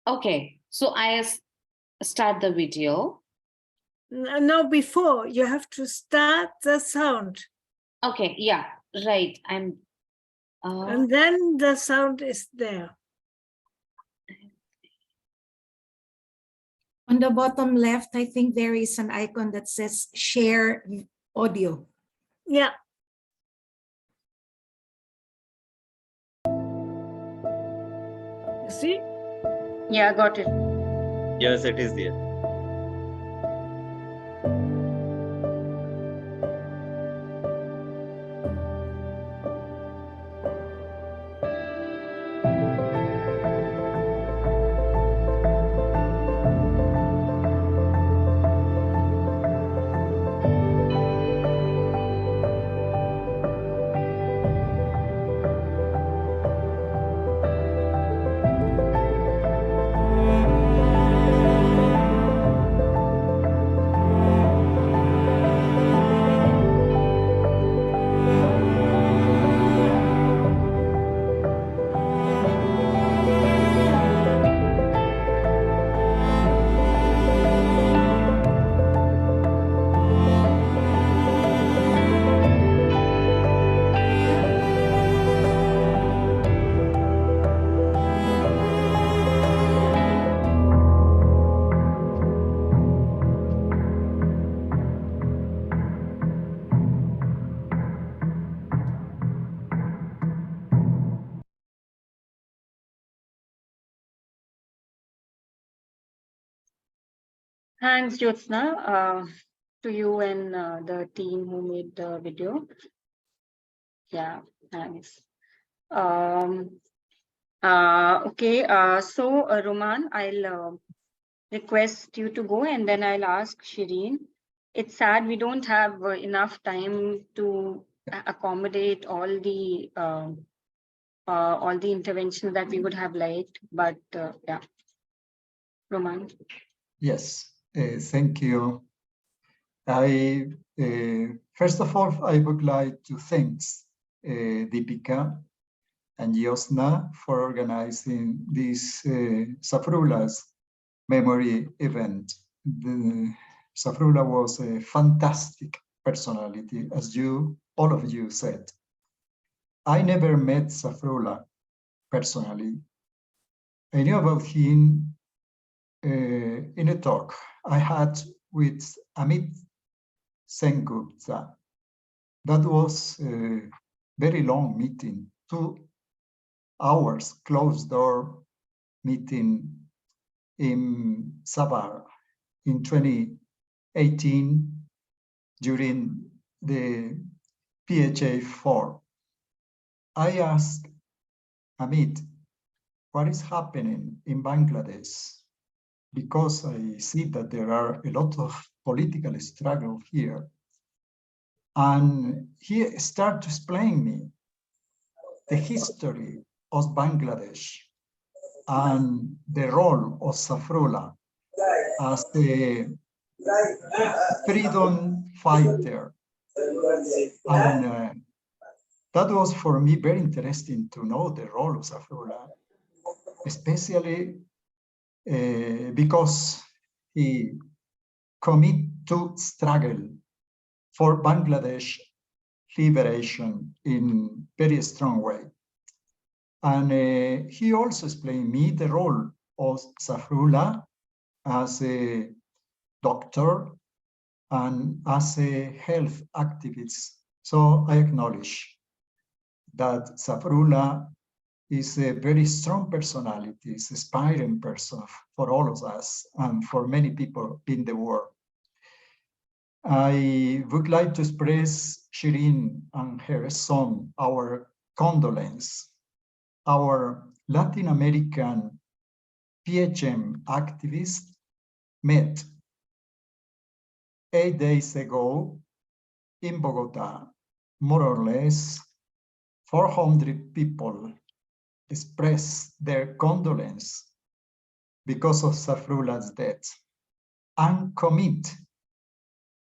Okay, so I start the video. No, before you have to start the sound. Okay, yeah, right. And then the sound is there. On the bottom left, I think there is an icon that says share audio. Yeah. You see? Yeah, got it. Yes, it is there. Thanks, Jyotsna, to you and the team who made the video. Yeah, thanks. Okay, so Roman, I'll request you to go and then I'll ask Shireen. It's sad we don't have enough time to accommodate all the interventions that we would have liked, but yeah. Roman. Yes, thank you. First of all, I would like to thank Deepika and Jyotsna for organizing this Zafrullah's memory event. Zafrullah was a fantastic personality, as all of you said. I never met Zafrullah personally. I knew about him in a talk I had with Amit Sengupta. That was a very long meeting, 2 hours closed door meeting in Savar in 2018 during the PHA 4. I asked Amit, what is happening in Bangladesh? Because I see that there are a lot of political struggle here. And he started to explain me the history of Bangladesh and the role of Zafrullah as a freedom fighter. And that was for me very interesting to know the role of Zafrullah, especially because he committed to struggle for Bangladesh liberation in very strong way. And he also explained me the role of Zafrullah as a doctor and as a health activist. So I acknowledge that Zafrullah is a very strong personality, is an inspiring person for all of us and for many people in the world. I would like to express Shireen and her son our condolence. Our Latin American PHM activists met 8 days ago in Bogota. More or less 400 people expressed their condolence because of Zafrullah's death and commit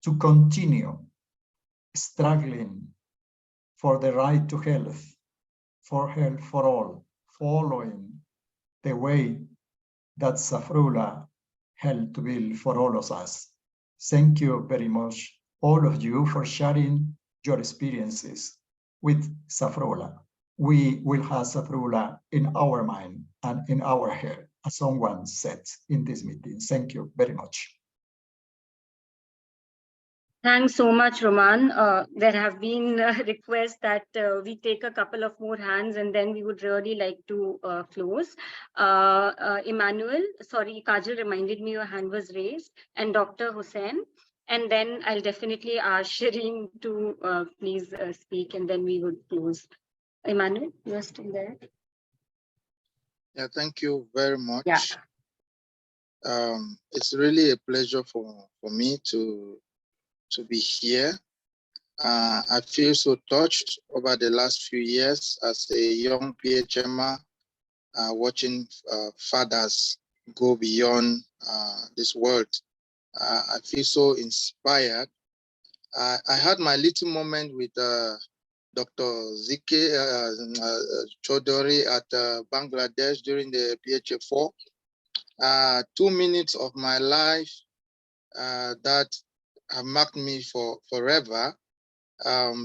to continue struggling for the right to health for all, following the way that Zafrullah held to build for all of us. Thank you very much, all of you, for sharing your experiences with Zafrullah. We will have Zafrullah in our mind and in our heart. someone said in this meeting. Thank you very much. Thanks so much, Roman. There have been requests that we take a couple of more hands and then we would really like to close. Emmanuel, sorry, Kajal reminded me your hand was raised, and Dr. Hussain. And then I'll definitely ask Shireen to please speak, and then we would close. Emmanuel, you are still there? Yeah, thank you very much. Yeah. It's really a pleasure for me to be here. I feel so touched over the last few years as a young PHMer, watching fathers go beyond this world. I feel so inspired. I had my little moment with Dr. Chowdhury at Bangladesh during the PHA4. 2 minutes of my life that have marked me forever,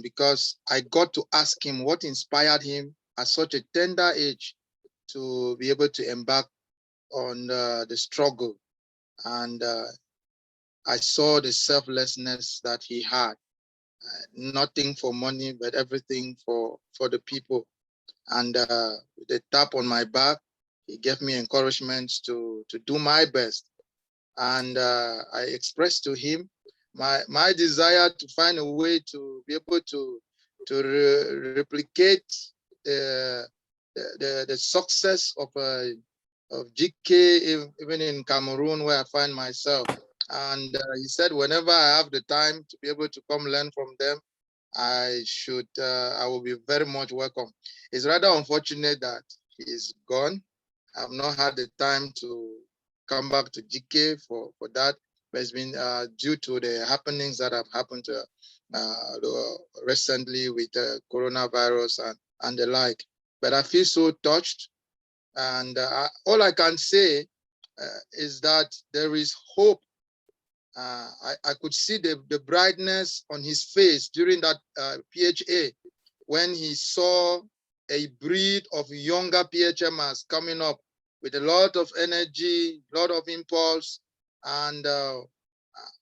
because I got to ask him what inspired him at such a tender age to be able to embark on the struggle. And I saw the selflessness that he had. Nothing for money, but everything for the people. And with a tap on my back, he gave me encouragement to do my best. And I expressed to him my desire to find a way to be able to replicate the success of GK even in Cameroon, where I find myself. And he said, whenever I have the time to be able to come learn from them, I will be very much welcome. It's rather unfortunate that he is gone. I've not had the time to come back to GK for that, but it's been due to the happenings that have happened recently with coronavirus and the like. But I feel so touched, and all I can say is that there is hope. I could see the brightness on his face during that PHA when he saw a breed of younger PHMers coming up with a lot of energy, a lot of impulse. And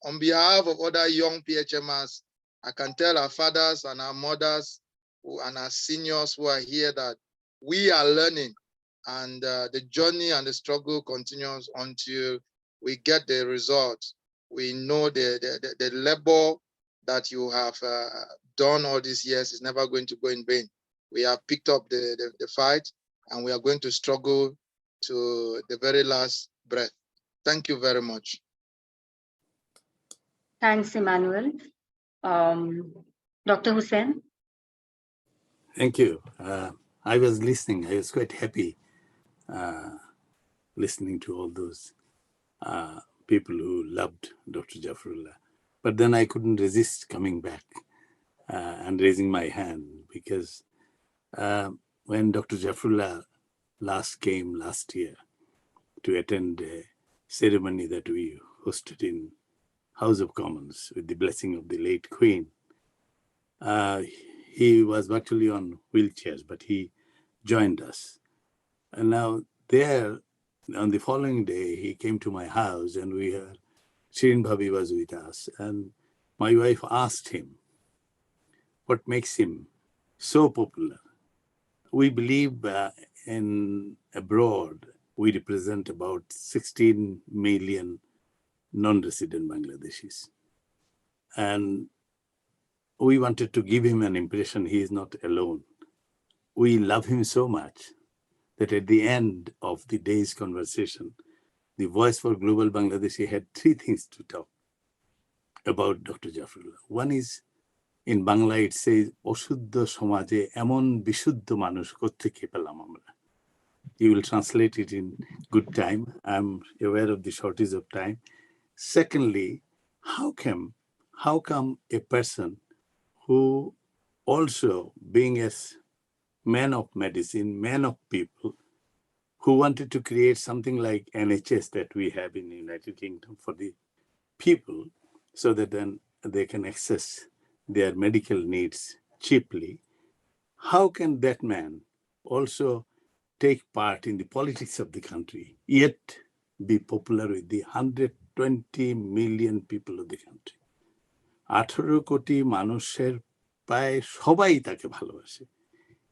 on behalf of other young PHMers, I can tell our fathers and our mothers and our seniors who are here that we are learning, and the journey and the struggle continues until we get the results. We know the labor that you have done all these years is never going to go in vain. We have picked up the fight, and we are going to struggle to the very last breath. Thank you very much. Thanks, Emmanuel. Dr. Hussain? Thank you. I was listening. I was quite happy listening to all those people who loved Dr. Zafrullah. But then I couldn't resist coming back and raising my hand, because when Dr. Zafrullah last came last year to attend a ceremony that we hosted in House of Commons with the blessing of the late Queen, he was virtually on wheelchairs, but he joined us. And now there, on the following day, he came to my house, and Shireen Bhabi was with us. And my wife asked him, what makes him so popular? We believe in abroad, we represent about 16 million non-resident Bangladeshis. And we wanted to give him an impression he is not alone. We love him so much that at the end of the day's conversation, the Voice for Global Bangladeshi had 3 things to talk about Dr. Zafrullah. One is, in Bangla, it says, Oshuddha Samaje Emon Bishuddha Manush Kotheke Pelam Amra. You will translate it in good time. I'm aware of the shortage of time. Secondly, how come a person who also, being a man of medicine, man of people, who wanted to create something like NHS that we have in the United Kingdom for the people, so that then they can access their medical needs cheaply, how can that man also take part in the politics of the country, yet be popular with the 120 million people of the country. 18 কোটি মানুষের প্রায় সবাই তাকে ভালোবাসে।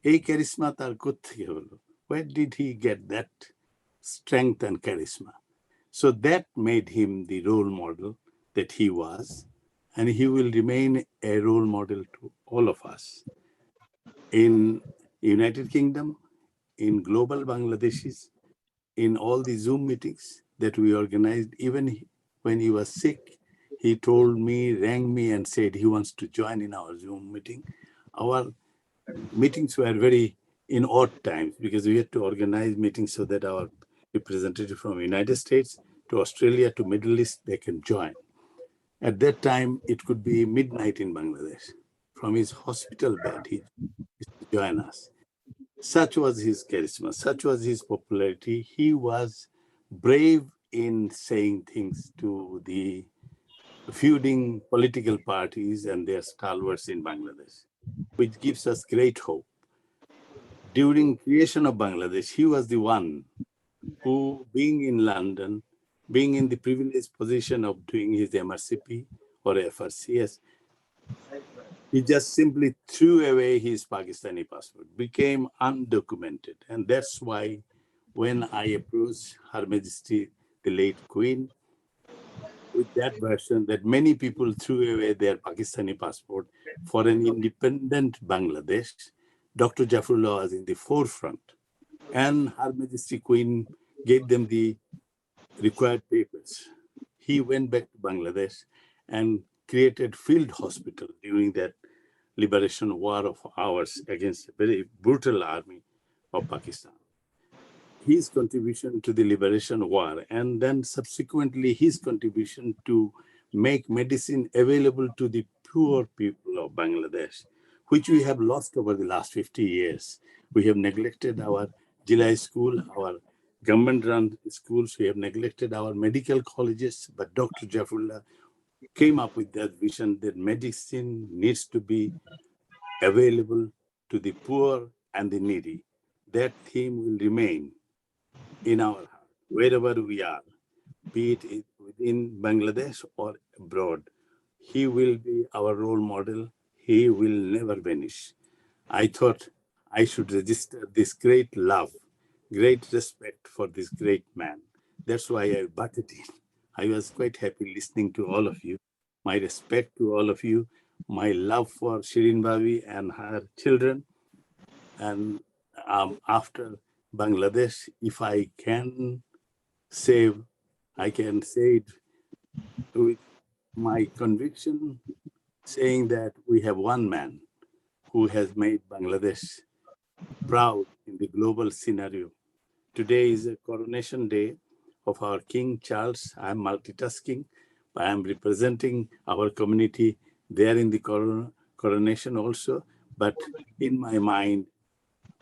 এই charisma তার কোত্থেকে হলো? Where did he get that strength and charisma? So that made him the role model that he was, and he will remain a role model to all of us. In United Kingdom, in global Bangladeshis, in all the Zoom meetings that we organized, even when he was sick, he told me, rang me and said he wants to join in our Zoom meeting. Our meetings were very in odd times because we had to organize meetings so that our representative from United States to Australia to Middle East, they can join. At that time, it could be midnight in Bangladesh. From his hospital bed, he used to join us. Such was his charisma, such was his popularity. He was brave in saying things to the feuding political parties and their stalwarts in Bangladesh, which gives us great hope. During creation of Bangladesh, he was the one who, being in London, being in the privileged position of doing his MRCP or FRCS, he just simply threw away his Pakistani passport, became undocumented. And that's why when I approached Her Majesty, the late Queen, with that version that many people threw away their Pakistani passport for an independent Bangladesh, Dr. Zafrullah was in the forefront. And Her Majesty Queen gave them the required papers. He went back to Bangladesh and created field hospital during that liberation war of ours against a very brutal army of Pakistan. His contribution to the liberation war and then subsequently his contribution to make medicine available to the poor people of Bangladesh, which we have lost over the last 50 years. We have neglected our Jilai school, our government-run schools, we have neglected our medical colleges, but Dr. Zafrullah came up with that vision that medicine needs to be available to the poor and the needy. That theme will remain in our heart, wherever we are, be it within Bangladesh or abroad. He will be our role model. He will never vanish. I thought I should register this great love, great respect for this great man. That's why I butted in. I was quite happy listening to all of you. My respect to all of you, my love for Shirin Bhabi and her children. And after Bangladesh, if I can save, I can say it with my conviction, saying that we have one man who has made Bangladesh proud in the global scenario. Today is a coronation day of our King Charles. I'm multitasking, but I'm representing our community there in the coronation also. But in my mind,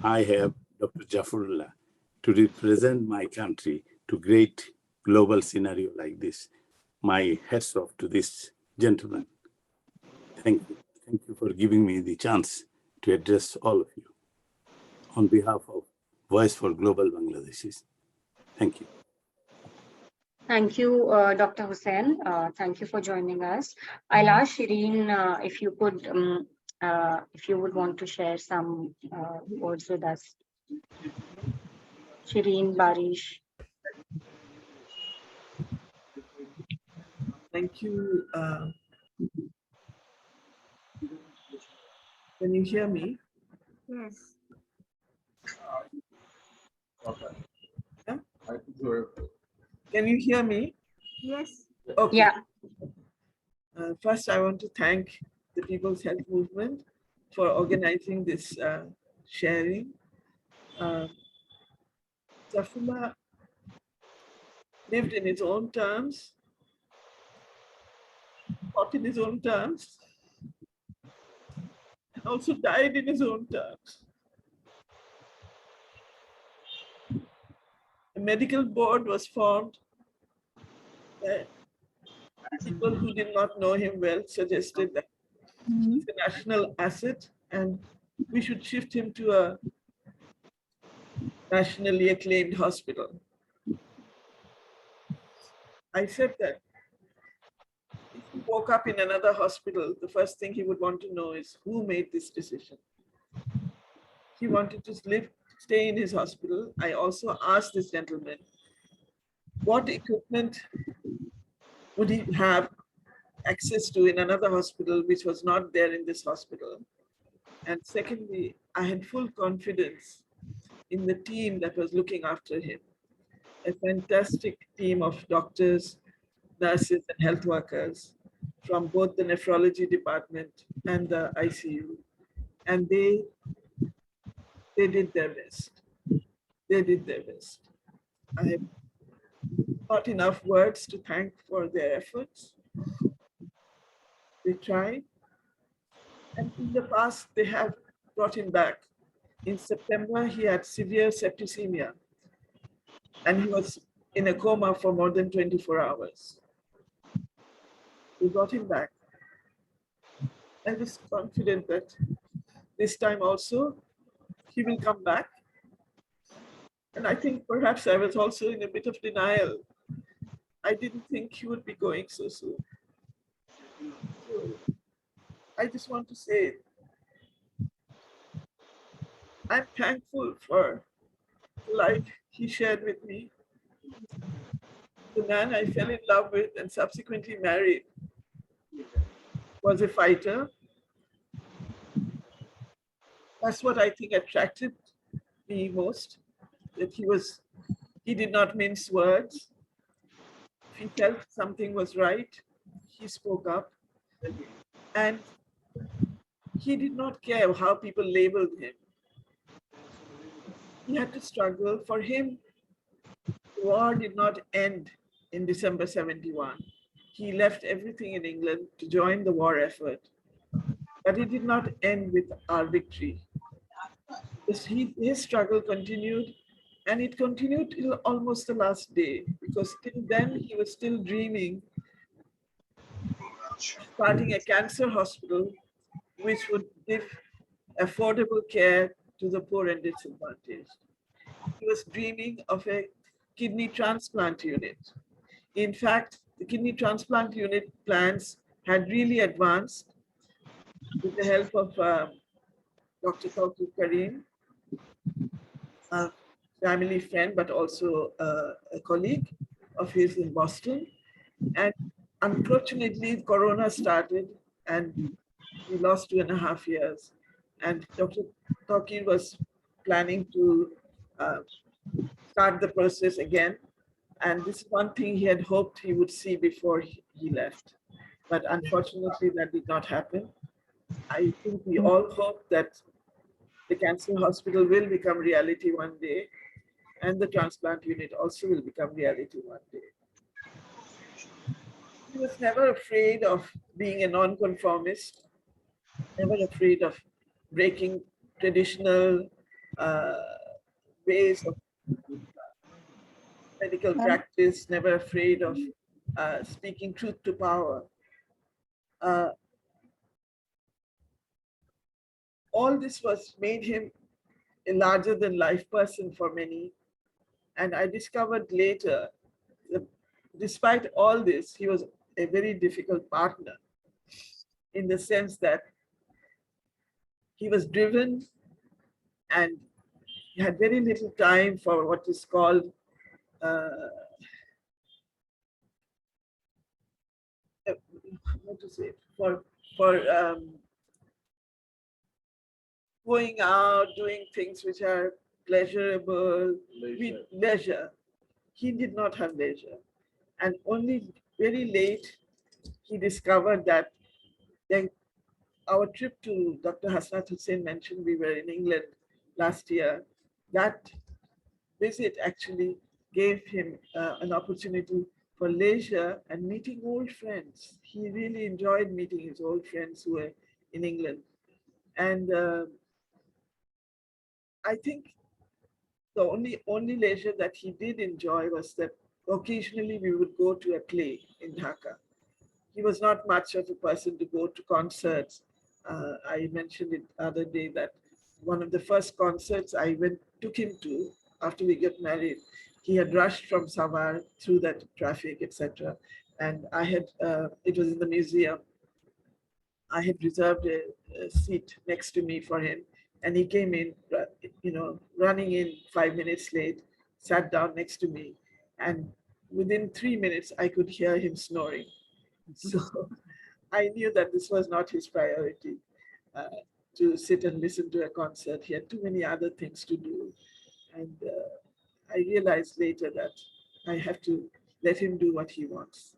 I have Dr. Zafrullah to represent my country to great global scenario like this. My hats off to this gentleman. Thank you. Thank you for giving me the chance to address all of you on behalf of Voice for Global Bangladeshis. Thank you. Thank you, Dr. Hussain. Thank you for joining us. I'll ask Shireen if you could, if you would want to share some words with us. Shireen, Barish. Thank you. Can you hear me? Yes. Yeah? Can you hear me? Yes. Okay. Yeah. First, I want to thank the People's Health Movement for organizing this sharing. Zafrullah lived in his own terms, fought in his own terms, and also died in his own terms. A medical board was formed. People who did not know him well suggested that he's a national asset and we should shift him to a nationally acclaimed hospital. I said that if he woke up in another hospital, the first thing he would want to know is who made this decision. He wanted to stay in his hospital. I also asked this gentleman, what equipment would he have access to in another hospital which was not there in this hospital? And secondly, I had full confidence in the team that was looking after him. A fantastic team of doctors, nurses, and health workers from both the nephrology department and the ICU. And they did their best. They did their best. I have not enough words to thank for their efforts. They tried. And in the past, they have brought him back. In September, he had severe septicemia, and he was in a coma for more than 24 hours. We brought him back. I was confident that this time also, he will come back. And I think perhaps I was also in a bit of denial. I didn't think he would be going so soon. So I just want to say, I'm thankful for the life he shared with me. The man I fell in love with and subsequently married was a fighter. That's what I think attracted me most, that he did not mince words. If he felt something was right, he spoke up. And he did not care how people labeled him. He had to struggle. For him, the war did not end in December 71. He left everything in England to join the war effort. But it did not end with our victory. His struggle continued, and it continued till almost the last day, because till then he was still dreaming of starting a cancer hospital which would give affordable care to the poor and disadvantaged. He was dreaming of a kidney transplant unit. In fact, the kidney transplant unit plans had really advanced with the help of Dr. Karim, a family friend, but also a colleague of his in Boston. And unfortunately, Corona started and we lost 2.5 years. And Dr. Tawkir was planning to start the process again. And this is one thing he had hoped he would see before he left. But unfortunately, that did not happen. I think we all hope that the cancer hospital will become reality one day, and the transplant unit also will become reality one day. He was never afraid of being a non-conformist, never afraid of breaking traditional ways of medical practice, never afraid of speaking truth to power. All this made him a larger than life person for many. And I discovered later that despite all this, he was a very difficult partner, in the sense that he was driven and he had very little time for what is called what to say, for going out, doing things which are pleasurable, with leisure. He did not have leisure. And only very late, he discovered that our trip to Dr. Hasnat Hussain mentioned, we were in England last year. That visit actually gave him an opportunity for leisure and meeting old friends. He really enjoyed meeting his old friends who were in England. And I think the only leisure that he did enjoy was that occasionally we would go to a play in Dhaka. He was not much of a person to go to concerts. I mentioned it the other day that one of the first concerts I took him to after we got married, he had rushed from Savar through that traffic, etc. And I had, it was in the museum. I had reserved a seat next to me for him. And he came in, running in 5 minutes late, sat down next to me. And within 3 minutes, I could hear him snoring. So I knew that this was not his priority, to sit and listen to a concert. He had too many other things to do. And I realized later that I have to let him do what he wants.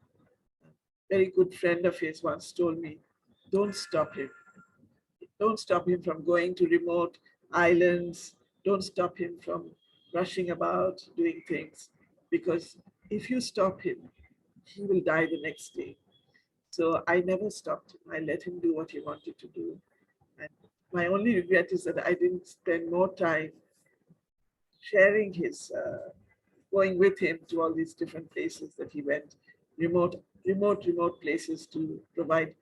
A very good friend of his once told me, don't stop him. Don't stop him from going to remote islands. Don't stop him from rushing about doing things. Because if you stop him, he will die the next day. So I never stopped him. I let him do what he wanted to do. And my only regret is that I didn't spend more time sharing his, going with him to all these different places that he went, remote places to provide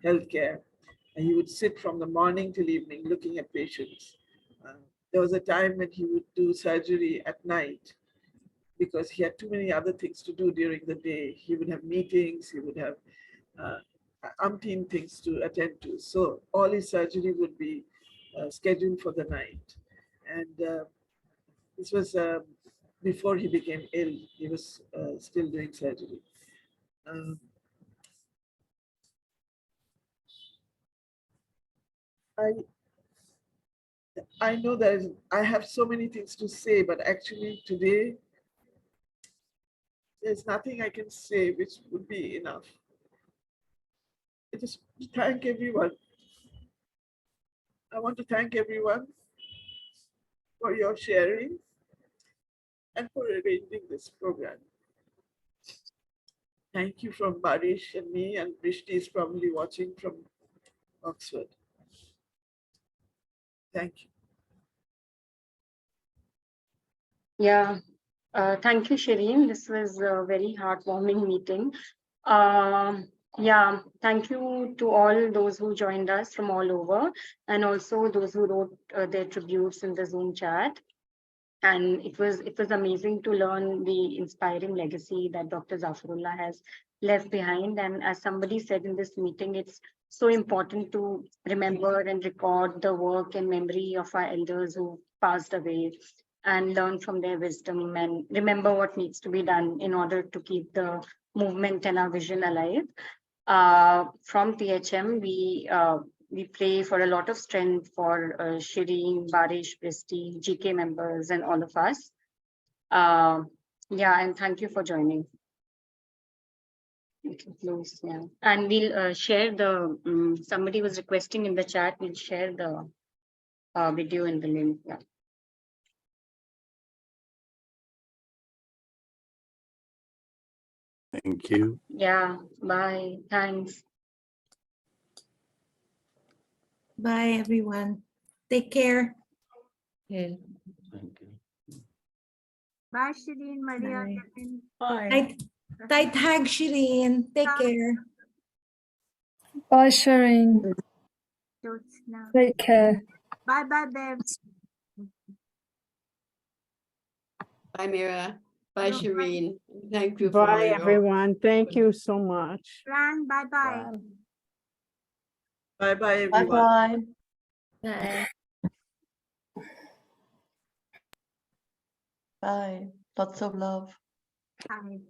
healthcare. And he would sit from the morning till evening looking at patients. There was a time when he would do surgery at night because he had too many other things to do during the day. He would have meetings, he would have umpteen things to attend to. So all his surgery would be scheduled for the night. And this was before he became ill. He was still doing surgery. I know that I have so many things to say, but actually today, there's nothing I can say which would be enough. I just thank everyone. I want to thank everyone for your sharing and for arranging this program. Thank you from Barish and me, and Brishti is probably watching from Oxford. Thank you. Yeah, thank you, Shireen. This was a very heartwarming meeting. Yeah, thank you to all those who joined us from all over, and also those who wrote their tributes in the Zoom chat. And it was amazing to learn the inspiring legacy that Dr. Zafrullah has left behind. And as somebody said in this meeting, it's so important to remember and record the work and memory of our elders who passed away, and learn from their wisdom and remember what needs to be done in order to keep the movement and our vision alive. From THM, we pray for a lot of strength for Shireen, Barish, Bristi, GK members, and all of us. Yeah, and thank you for joining. Close, yeah. And we'll share the, somebody was requesting in the chat, we'll share the video in the link. Yeah. Thank you. Yeah, bye. Thanks. Bye, everyone. Take care. Thank you. Bye, Shireen, Maria. Bye. Tight hug, Shireen. Take care. Bye, Shireen. Take care. Bye, bye, Bev. Bye, Mira. Bye, Shireen. Thank you Bye, for your everyone. Thank you so much. Fran, bye, bye. Bye, bye, Bye everyone. bye. Bye. Bye. Lots of love. Bye.